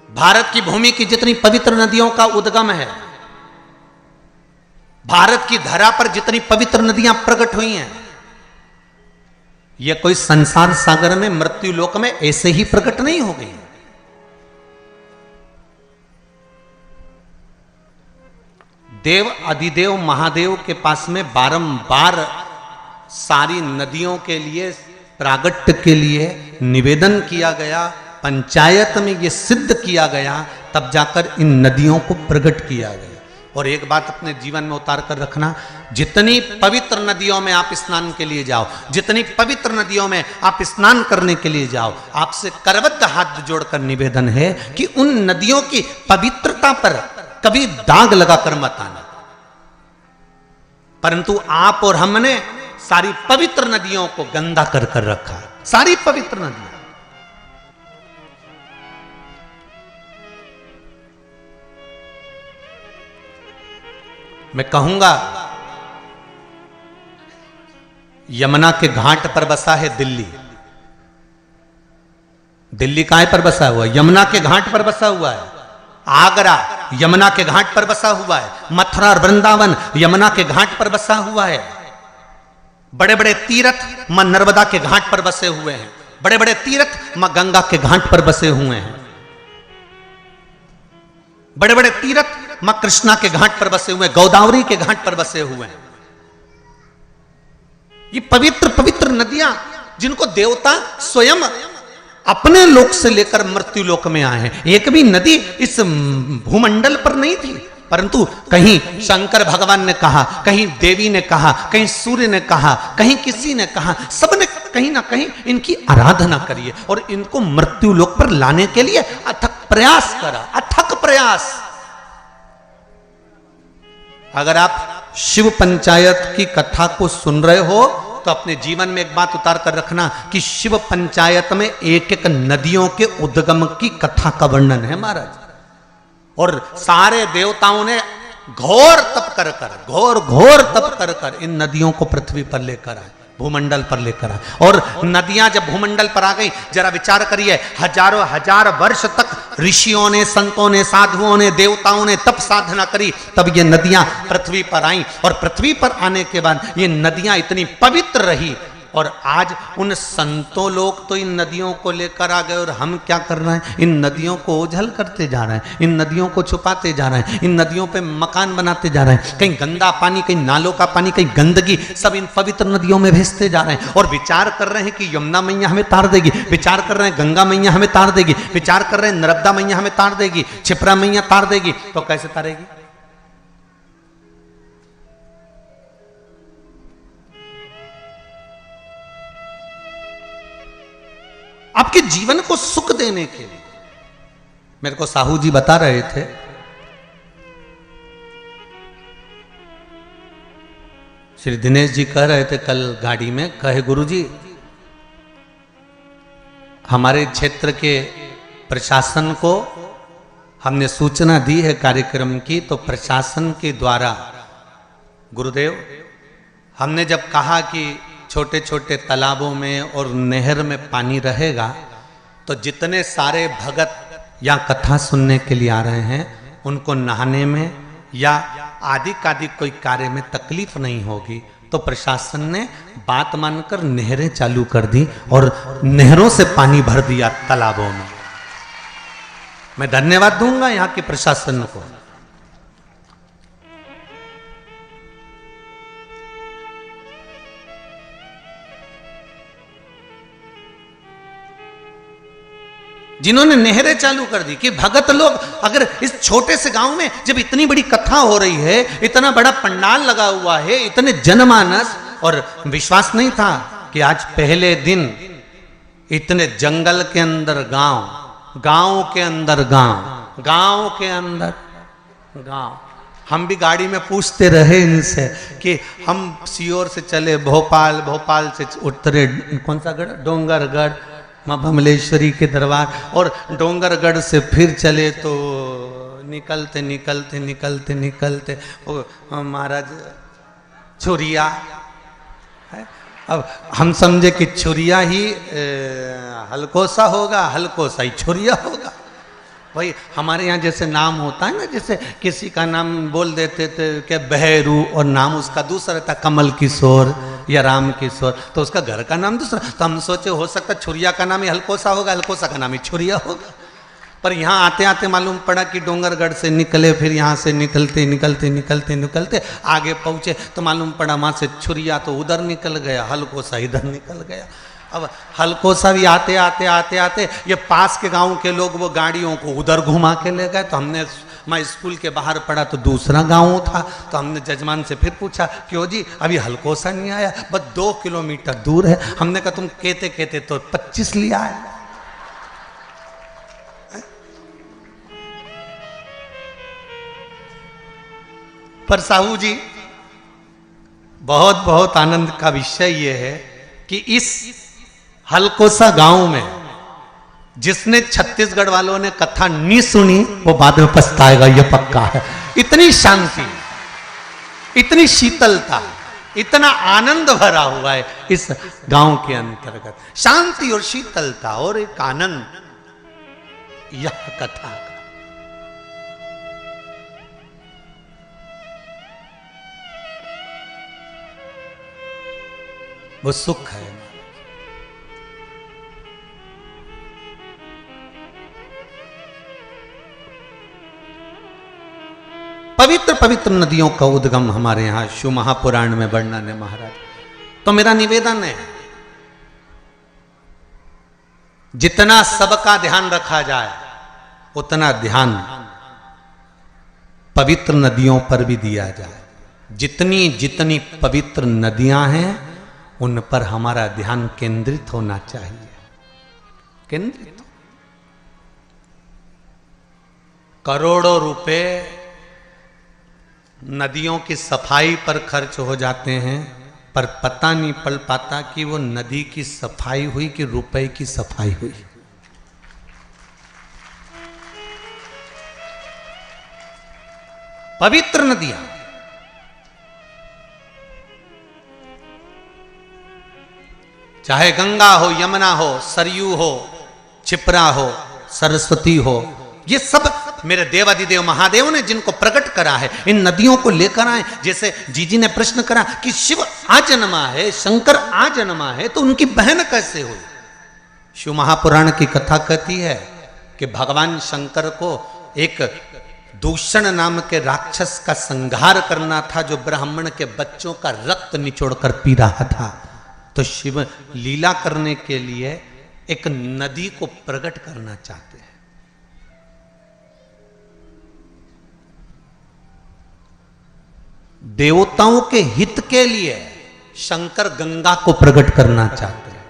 भारत की भूमि की जितनी पवित्र नदियों का उद्गम है, भारत की धरा पर जितनी पवित्र नदियां प्रकट हुई हैं, यह कोई संसार सागर में मृत्यु लोक में ऐसे ही प्रकट नहीं हो गई। देव अधिदेव महादेव के पास में बारंबार सारी नदियों के लिए प्रागट्य के लिए निवेदन किया गया, पंचायत में यह सिद्ध किया गया, तब जाकर इन नदियों को प्रकट किया गया। और एक बात अपने जीवन में उतार कर रखना, जितनी पवित्र नदियों में आप स्नान के लिए जाओ, जितनी पवित्र नदियों में आप स्नान करने के लिए जाओ, आपसे करबद्ध हाथ जोड़कर निवेदन है कि उन नदियों की पवित्रता पर कभी दाग लगाकर मत आना। परंतु आप और हमने सारी पवित्र नदियों को गंदा कर कर रखा, सारी पवित्र नदियां। मैं कहूंगा यमुना के घाट पर बसा है दिल्ली। दिल्ली कहां पर बसा हुआ है? यमुना के घाट पर बसा हुआ है। आगरा यमुना के घाट पर बसा हुआ है। मथुरा और वृंदावन यमुना के घाट पर बसा हुआ है। बड़े बड़े तीर्थ मां नर्मदा के घाट पर बसे हुए हैं। बड़े बड़े तीर्थ मां गंगा के घाट पर बसे हुए हैं। बड़े बड़े तीर्थ मां कृष्णा के घाट पर बसे हुए, गोदावरी के घाट पर बसे हुए हैं। ये पवित्र पवित्र नदियां जिनको देवता स्वयं अपने लोक से लेकर मृत्यु लोक में आए हैं। एक भी नदी इस भूमंडल पर नहीं थी, परंतु कहीं शंकर भगवान ने कहा, कहीं देवी ने कहा, कहीं सूर्य ने कहा, कहीं किसी ने कहा, सबने कहीं ना कहीं इनकी आराधना करी है और इनको मृत्यु लोक पर लाने के लिए अथक प्रयास करा, अथक प्रयास। अगर आप शिव पंचायत की कथा को सुन रहे हो तो अपने जीवन में एक बात उतार कर रखना कि शिव पंचायत में एक एक नदियों के उद्गम की कथा का वर्णन है महाराज। और सारे देवताओं ने घोर तप कर कर, घोर घोर तप कर कर इन नदियों को पृथ्वी पर लेकर आए, भूमंडल पर लेकर आए। और नदियां जब भूमंडल पर आ गई, जरा विचार करिए, हजारों हजार वर्ष तक ऋषियों ने, संतों ने, साधुओं ने, देवताओं ने तप साधना करी, तब ये नदियां पृथ्वी पर आई। और पृथ्वी पर आने के बाद ये नदियां इतनी पवित्र रही। और आज उन संतों लोग तो इन नदियों को लेकर आ गए और हम क्या कर रहे हैं? इन नदियों को ओझल करते जा रहे हैं, इन नदियों को छुपाते जा रहे हैं, इन नदियों पे मकान बनाते जा रहे हैं। कहीं गंदा पानी, कहीं नालों का पानी, कहीं गंदगी सब इन पवित्र नदियों में भेजते जा रहे हैं। और विचार कर रहे हैं कि यमुना मैया हमें तार देगी, विचार कर रहे हैं गंगा मैया हमें तार देगी, विचार कर रहे हैं नर्मदा मैया हमें तार देगी, क्षिप्रा मैया तार देगी। तो कैसे तारेगी? आपके जीवन को सुख देने के लिए, मेरे को साहू जी बता रहे थे, श्री दिनेश जी कह रहे थे कल गाड़ी में, कहे गुरुजी हमारे क्षेत्र के प्रशासन को हमने सूचना दी है कार्यक्रम की, तो प्रशासन के द्वारा गुरुदेव हमने जब कहा कि छोटे छोटे तालाबों में और नहर में पानी रहेगा तो जितने सारे भगत या कथा सुनने के लिए आ रहे हैं उनको नहाने में या आदि कादि कोई कार्य में तकलीफ नहीं होगी। तो प्रशासन ने बात मानकर नहरें चालू कर दी और नहरों से पानी भर दिया तालाबों में। मैं धन्यवाद दूंगा यहां के प्रशासन को। जिन्होंने नहरें चालू कर दी कि भगत लोग अगर इस छोटे से गांव में जब इतनी बड़ी कथा हो रही है, इतना बड़ा पंडाल लगा हुआ है, इतने जनमानस, और विश्वास नहीं था कि आज पहले दिन इतने जंगल के अंदर गांव, गांव के अंदर गांव, गांव के अंदर गांव। हम भी गाड़ी में पूछते रहे इनसे कि हम सीहोर से चले भोपाल, भोपाल से उतरे कौन सा गढ़, डोंगरगढ़, माँ भमलेश्वरी के दरबार, और डोंगरगढ़ से फिर चले तो निकलते निकलते निकलते निकलते वो महाराज छुरिया है। अब हम समझे कि छुरिया ही हलकोसा होगा, हलकोसा ही छुरिया होगा। भाई हमारे यहाँ जैसे नाम होता है ना, जैसे किसी का नाम बोल देते थे कि बहरू और नाम उसका दूसरा था, कमल किशोर या राम किशोर, तो उसका घर का नाम दूसरा। तो हम सोचे हो सकता छुरिया का नाम ही हलकोसा होगा, हलकोसा का नाम ही छुरिया होगा। पर यहाँ आते आते मालूम पड़ा कि डोंगरगढ़ से निकले, फिर यहाँ से निकलते निकलते निकलते निकलते आगे पहुँचे तो मालूम पड़ा वहाँ से छुरिया तो उधर निकल गया, हलकोसा इधर निकल गया। अब हलकोसा भी आते आते आते आते ये पास के गांव के लोग वो गाड़ियों को उधर घुमा के ले गए। तो हमने, मैं स्कूल के बाहर पढ़ा तो दूसरा गांव था, तो हमने जजमान से फिर पूछा क्यों जी अभी हलकोसा नहीं आया, बस 2 किलोमीटर दूर है। हमने कहा तुम कहते कहते तो 25 लिया है। पर साहू जी बहुत बहुत आनंद का विषय ये है कि इस हलकोसा गांव में जिसने छत्तीसगढ़ वालों ने कथा नहीं सुनी वो बाद में पछताएगा, ये पक्का है। इतनी शांति, इतनी शीतलता, इतना आनंद भरा हुआ है इस गांव के अंतर्गत, शांति और शीतलता और एक आनंद यह कथा का। वो सुख है। पवित्र पवित्र नदियों का उद्गम हमारे यहां शिव महापुराण में वर्णन है महाराज। तो मेरा निवेदन है जितना सबका ध्यान रखा जाए उतना ध्यान पवित्र नदियों पर भी दिया जाए। जितनी जितनी पवित्र नदियां हैं उन पर हमारा ध्यान केंद्रित होना चाहिए, केंद्रित। करोड़ों रुपए नदियों की सफाई पर खर्च हो जाते हैं, पर पता नहीं पड़ पाता कि वो नदी की सफाई हुई कि रुपए की सफाई हुई। पवित्र नदियां, चाहे गंगा हो, यमुना हो, सरयू हो, क्षिप्रा हो, सरस्वती हो, ये सब मेरे देवादिदेव महादेव ने जिनको प्रकट करा है, इन नदियों को लेकर आए। जैसे जीजी ने प्रश्न करा कि शिव आ जन्मा है, शंकर आ जन्मा है, तो उनकी बहन कैसे हुई? शिव महापुराण की कथा कहती है कि भगवान शंकर को एक दूषण नाम के राक्षस का संहार करना था जो ब्राह्मण के बच्चों का रक्त निचोड़ कर पी रहा था। तो शिव लीला करने के लिए एक नदी को प्रकट करना चाहते हैं। देवताओं के हित के लिए शंकर गंगा को प्रकट करना चाहते हैं।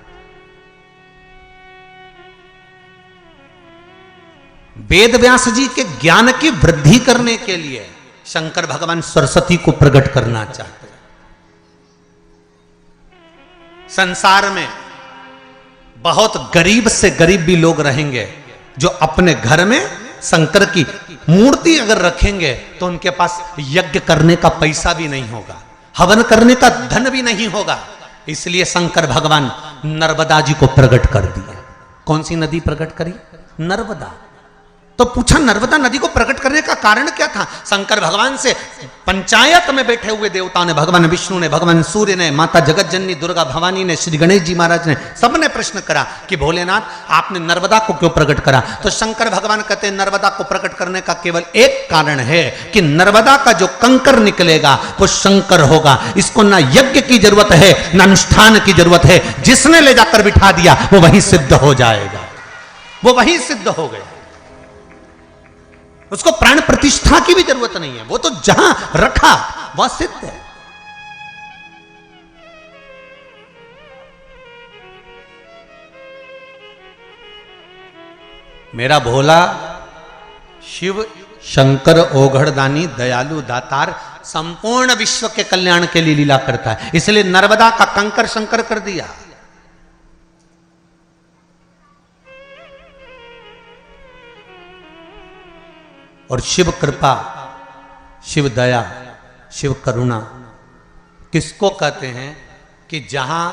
वेद व्यास जी के ज्ञान की वृद्धि करने के लिए शंकर भगवान सरस्वती को प्रकट करना चाहते हैं। संसार में बहुत गरीब से गरीब भी लोग रहेंगे जो अपने घर में शंकर की मूर्ति अगर रखेंगे तो उनके पास यज्ञ करने का पैसा भी नहीं होगा, हवन करने का धन भी नहीं होगा। इसलिए शंकर भगवान नर्मदा जी को प्रकट कर दिया। कौन सी नदी प्रकट करी? नर्मदा। तो पूछा नर्मदा नदी को प्रकट करने का कारण क्या था? शंकर भगवान से पंचायत में बैठे हुए देवताओं ने, भगवान विष्णु ने, भगवान सूर्य ने, माता जगत जननी दुर्गा भवानी ने, श्री गणेश जी महाराज ने, सबने प्रश्न करा कि भोलेनाथ आपने नर्मदा को क्यों प्रकट करा? तो शंकर भगवान कहते हैं नर्मदा को प्रकट करने का केवल एक कारण है कि नर्मदा का जो कंकर निकलेगा वो शंकर होगा। इसको ना यज्ञ की जरूरत है ना अनुष्ठान की जरूरत है, जिसने ले जाकर बिठा दिया वो वही सिद्ध हो जाएगा, वो वही सिद्ध हो गया। उसको प्राण प्रतिष्ठा की भी जरूरत नहीं है, वो तो जहां रखा वह सिद्ध है। मेरा भोला शिव शंकर ओघड़दानी दयालु दातार संपूर्ण विश्व के कल्याण के लिए लीला करता है, इसलिए नर्मदा का कंकर शंकर कर दिया। और शिव कृपा, शिव दया, शिव करुणा किसको कहते हैं? कि जहां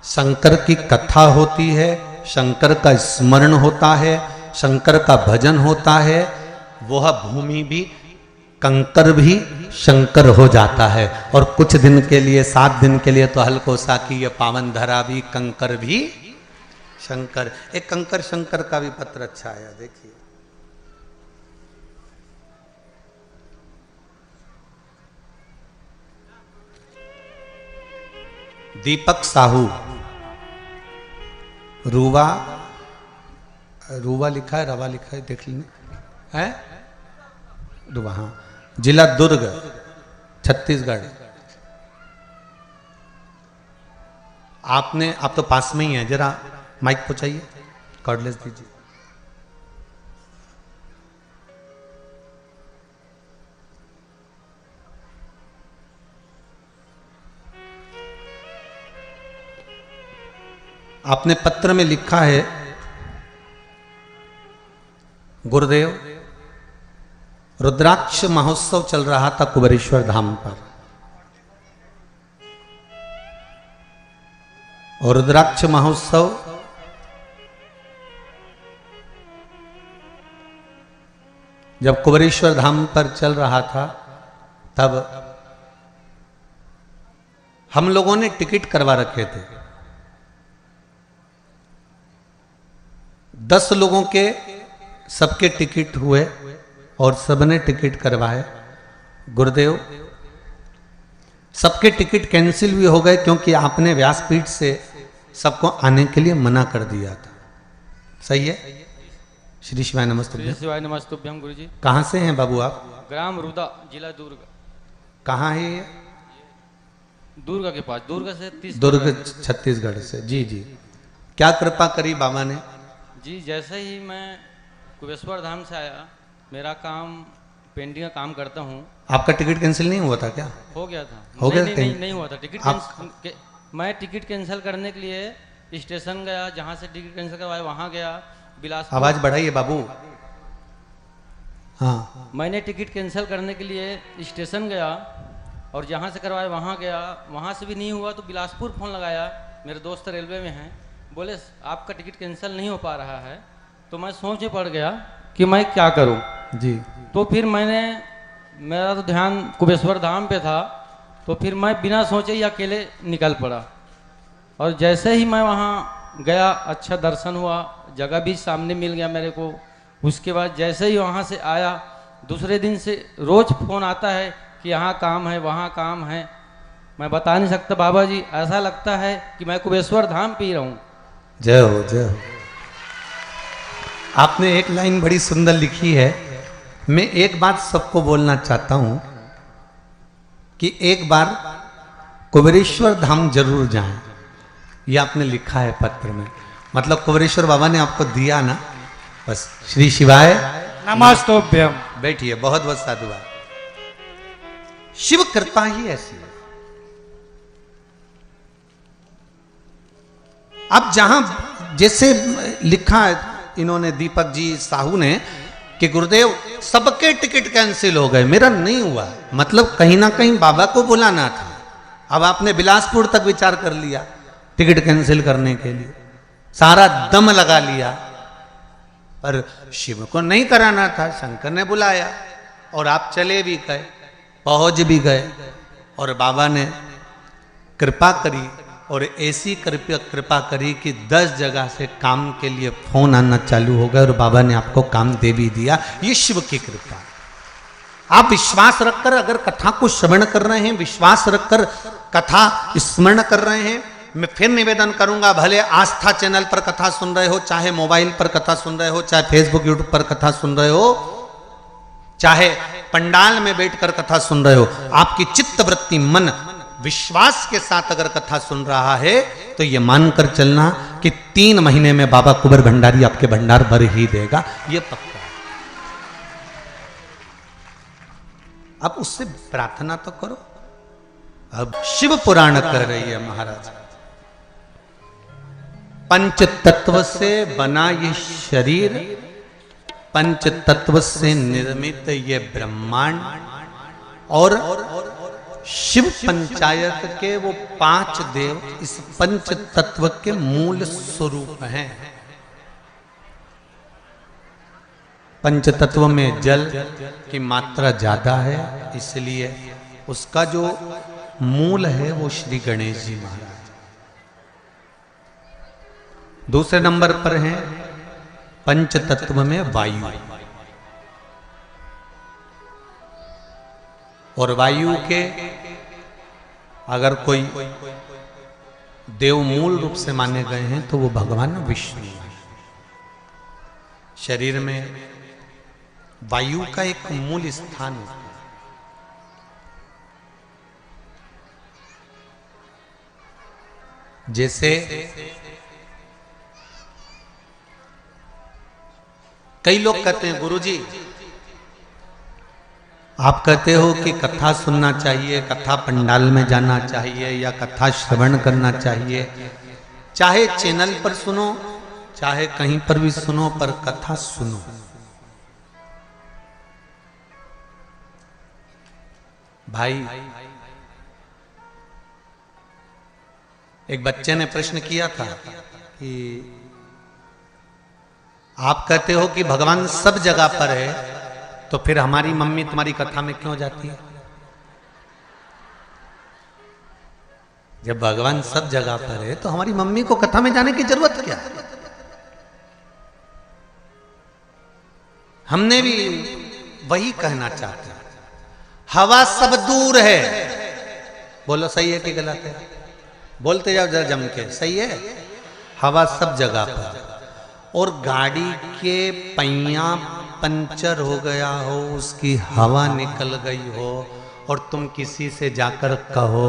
शंकर की कथा होती है, शंकर का स्मरण होता है, शंकर का भजन होता है, वह भूमि भी, कंकर भी शंकर हो जाता है। और कुछ दिन के लिए, 7 दिन के लिए तो हल्को सा की ये पावन धरा भी, कंकर भी शंकर। एक कंकर शंकर का भी पत्र अच्छा आया, देखिए। दीपक साहू, रूवा, रूवा लिखा है, रवा लिखा है, देख लेना है, रूवा, हाँ, जिला दुर्ग, छत्तीसगढ़। आपने, आप तो पास में ही हैं, जरा माइक पहुंचाइए, कॉर्डलेस दीजिए। आपने पत्र में लिखा है, गुरुदेव रुद्राक्ष महोत्सव चल रहा था कुबेरेश्वर धाम पर, और रुद्राक्ष महोत्सव जब कुबेरेश्वर धाम पर चल रहा था तब हम लोगों ने टिकट करवा रखे थे। 10 लोगों के सबके टिकट हुए और सबने टिकट करवाए। गुरुदेव सबके टिकट कैंसिल भी हो गए क्योंकि आपने व्यासपीठ से सबको आने के लिए मना कर दिया था। सही है? श्री शिवाय नमस्तुभ्यं। श्री शिवाय नमस्तुभ्यं गुरुजी। कहाँ से हैं बाबू आप? ग्राम रुदा, जिला दुर्ग। कहाँ है ये? दुर्ग के पास, दुर्ग से 30 दुर्ग छत्तीसगढ़ से। जी जी, क्या कृपा करी बाबा ने? जी, जैसे ही मैं कुबेरेश्वर धाम से आया, मेरा काम पेंटिंग का काम करता हूँ। आपका टिकट कैंसिल नहीं हुआ था क्या? हो गया था। हो गया? नहीं हुआ था टिकट। मैं टिकट कैंसिल करने के लिए स्टेशन गया, जहाँ से टिकट कैंसिल करवाया वहाँ गया, बिलासपुर। आवाज बढ़ाइए बाबू। हाँ, मैंने टिकट कैंसिल करने के लिए स्टेशन गया और जहाँ से करवाया वहाँ गया, वहाँ से भी नहीं हुआ तो बिलासपुर फ़ोन लगाया। मेरे दोस्त रेलवे में हैं, बोले आपका टिकट कैंसिल नहीं हो पा रहा है। तो मैं सोच में पड़ गया कि मैं क्या करूं जी। तो फिर मेरा तो ध्यान कुबेरेश्वर धाम पे था, तो फिर मैं बिना सोचे ही अकेले निकल पड़ा। और जैसे ही मैं वहाँ गया, अच्छा दर्शन हुआ, जगह भी सामने मिल गया मेरे को। उसके बाद जैसे ही वहाँ से आया, दूसरे दिन से रोज़ फ़ोन आता है कि यहाँ काम है, वहाँ काम है। मैं बता नहीं सकता बाबा जी, ऐसा लगता है कि मैं कुबेरेश्वर धाम पे ही रहूँ। जय हो, जय हो। आपने एक लाइन बड़ी सुंदर लिखी है। मैं एक बात सबको बोलना चाहता हूं कि एक बार कुबेरेश्वर धाम जरूर जाएं। ये आपने लिखा है पत्र में, मतलब कुबेरेश्वर बाबा ने आपको दिया ना, बस। श्री शिवाय नमस्तोभ्यम। बैठिए, बहुत बहुत साधुवाद। शिव कृपा ही ऐसी है। अब जहां जैसे लिखा है इन्होंने, दीपक जी साहू ने, कि गुरुदेव सबके टिकट कैंसिल हो गए, मेरा नहीं हुआ। मतलब कहीं ना कहीं बाबा को बुलाना था। अब आपने बिलासपुर तक विचार कर लिया टिकट कैंसिल करने के लिए, सारा दम लगा लिया, पर शिव को नहीं कराना था। शंकर ने बुलाया और आप चले भी गए, पहुंच भी गए, और बाबा ने कृपा करी, और ऐसी कृपा करी कि 10 जगह से काम के लिए फोन आना चालू हो गया और बाबा ने आपको काम दे भी दिया। ये शिव की कृपा। आप विश्वास रखकर अगर कथा को श्रवण कर रहे हैं, विश्वास रखकर कथा स्मरण कर रहे हैं, मैं फिर निवेदन करूंगा, भले आस्था चैनल पर कथा सुन रहे हो, चाहे मोबाइल पर कथा सुन रहे हो, चाहे फेसबुक यूट्यूब पर कथा सुन रहे हो, चाहे पंडाल में बैठकर कथा सुन रहे हो, आपकी चित्त वृत्ति मन विश्वास के साथ अगर कथा सुन रहा है तो ये मानकर चलना कि 3 महीने में बाबा कुंवर भंडारी आपके भंडार भर ही देगा, ये पक्का है। अब उससे प्रार्थना तो करो। अब शिव पुराण कह रही है महाराज, पंच तत्व से बना ये शरीर, पंच तत्व से निर्मित ये ब्रह्मांड, और शिव पंचायत के वो 5 देव इस पंच तत्व के मूल स्वरूप हैं। पंच तत्व में जल की मात्रा ज्यादा है, इसलिए उसका जो मूल है वो श्री गणेश जी महाराज। दूसरे नंबर पर हैं पंच तत्व में वायु, और वायु के अगर कोई देव मूल रूप से माने गए हैं तो वो भगवान विष्णु हैं। शरीर में वायु का एक मूल स्थान है। जैसे कई लोग कहते हैं गुरुजी, आप कहते हो कि कथा सुनना चाहिए, कथा पंडाल में जाना चाहिए, या कथा श्रवण करना चाहिए, चाहे चैनल पर सुनो चाहे कहीं पर भी सुनो, पर कथा सुनो। भाई, एक बच्चे ने प्रश्न किया था कि आप कहते हो कि भगवान सब जगह पर है, तो फिर हमारी मम्मी तुम्हारी कथा में क्यों जाती है? जब भगवान सब जगह पर है तो हमारी मम्मी को कथा में जाने की जरूरत क्या है? हमने भी वही कहना चाहते हैं। हवा सब दूर है, बोलो सही है कि गलत है? बोलते जाओ जरा जम के, सही है। हवा सब जगह पर, और गाड़ी के पहिया पंचर हो गया हो, उसकी हवा निकल गई हो, और तुम किसी से जाकर कहो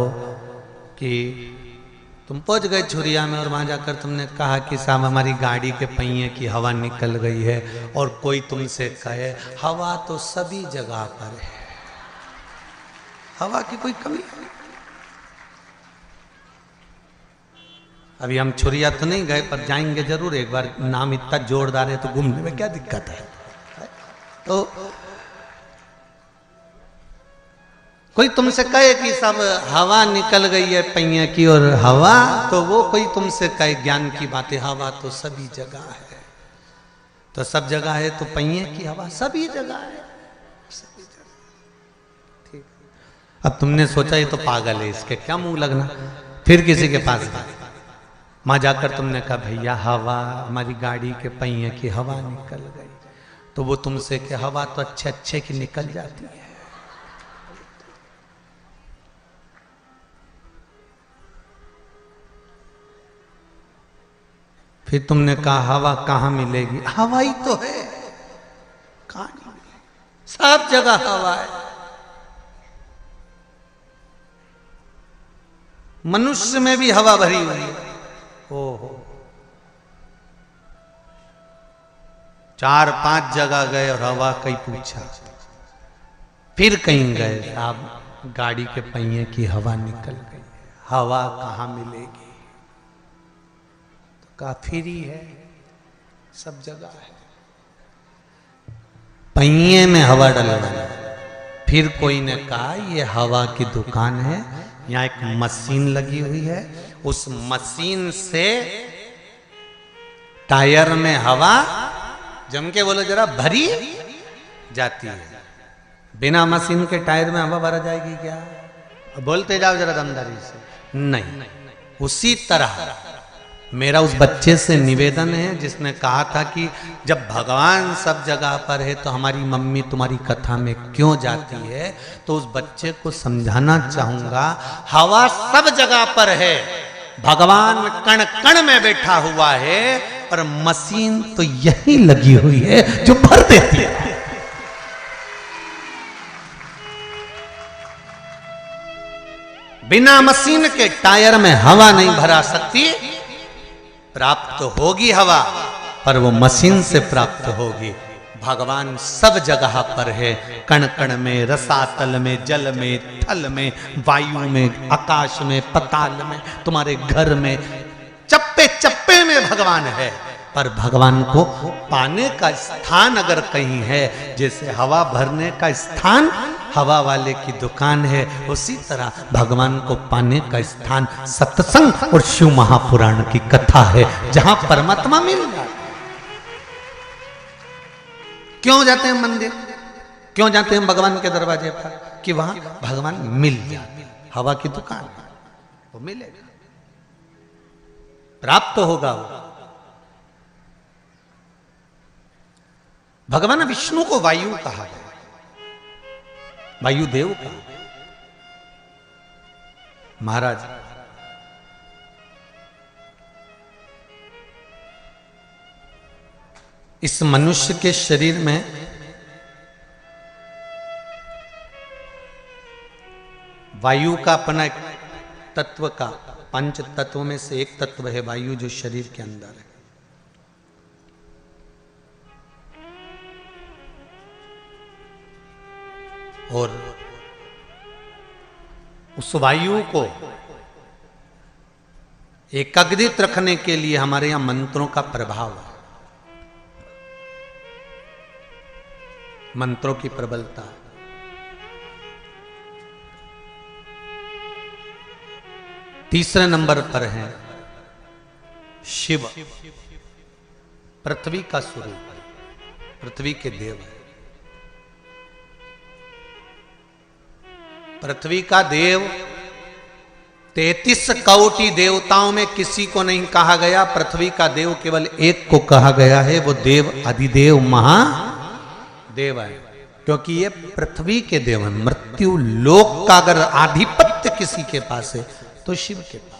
कि तुम पहुंच गए छुरिया में और वहां जाकर तुमने कहा कि साहब हमारी गाड़ी के पहिए की हवा निकल गई है, और कोई तुमसे कहे हवा तो सभी जगह पर है, हवा की कोई कमी नहीं। अभी हम छुरिया तो नहीं गए, पर जाएंगे जरूर एक बार। नाम इतना जोरदार है तो घूमने में क्या दिक्कत है? तो कोई तुमसे कहे कि सब हवा निकल गई है पहिए की, और हवा तो वो कोई तुमसे कहे ज्ञान की बात है, हवा तो सभी जगह है। तो सब जगह है तो पहिए की हवा सभी जगह है, सभी जगह। ठीक। अब तुमने सोचा ये तो पागल है, इसके क्या मुंह लगना। फिर किसी के पास गए, वहां जाकर तुमने कहा भैया हवा, हमारी गाड़ी के पहिए की हवा निकल गई, तो वो तुमसे कि हवा तो अच्छे अच्छे की निकल जाती है। फिर तुमने कहा हवा कहाँ मिलेगी? हवा ही तो है, कहाँ नहीं मिलेगी? सब जगह हवा है। मनुष्य में भी हवा भरी हुई है। ओहो, 4-5 जगह गए और हवा कहीं पूछा, फिर कहीं गए, साहब गाड़ी के पहिए की हवा निकल गई, हवा कहाँ मिलेगी? तो कहा फ्री है, सब जगह है, पहिए में हवा डलवाना। फिर कोई ने कहा ये हवा की दुकान है, यहाँ एक मशीन लगी हुई है, उस मशीन से टायर में हवा जम के बोलो जरा भरी जाती है। बिना मशीन के टायर में हवा भरा जाएगी क्या? बोलते जाओ जरा दमदारी से। नहीं, उसी तरह मेरा उस बच्चे से निवेदन है जिसने कहा था कि जब भगवान सब जगह पर है तो हमारी मम्मी तुम्हारी कथा में क्यों जाती है, तो उस बच्चे को समझाना चाहूंगा, हवा सब जगह पर है, भगवान कण कण में बैठा हुआ है, पर मशीन तो यही लगी हुई है जो भर देती है। बिना मशीन के टायर में हवा नहीं भरा सकती। प्राप्त होगी हवा, पर वो मशीन से प्राप्त होगी। भगवान सब जगह पर है, कण कण में, रसातल में, जल में, थल में, वायु में, आकाश में, पताल में, तुम्हारे घर में, चप्पे चप्पे में भगवान है। पर भगवान को पाने का स्थान अगर कहीं है, जैसे हवा भरने का स्थान हवा वाले की दुकान है, उसी तरह भगवान को पाने का स्थान सत्संग और शिव महापुराण की कथा है, जहां परमात्मा मिल जाता। क्यों जाते हैं मंदिर, क्यों जाते हैं भगवान के दरवाजे पर? कि वहां भगवान मिल जाते। हवा की दुकान है, वो मिलेगा, प्राप्त होगा वो। भगवान विष्णु को वायु कहा गया, वायुदेव का। महाराज इस मनुष्य के शरीर में वायु का अपना एक तत्व का, पंच तत्व में से एक तत्व है वायु, जो शरीर के अंदर है। और उस वायु को एकाग्रित रखने के लिए हमारे यहां मंत्रों का प्रभाव है, मंत्रों की प्रबलता। तीसरे नंबर पर है शिव, पृथ्वी का स्वरूप, पृथ्वी के देव है। पृथ्वी का देव 33 कोटि देवताओं में किसी को नहीं कहा गया, पृथ्वी का देव केवल एक को कहा गया है, वो देव अधिदेव महादेव है, क्योंकि ये पृथ्वी के देव है। मृत्यु लोक का अगर आधिपत्य किसी के पास है तो शिव के पास।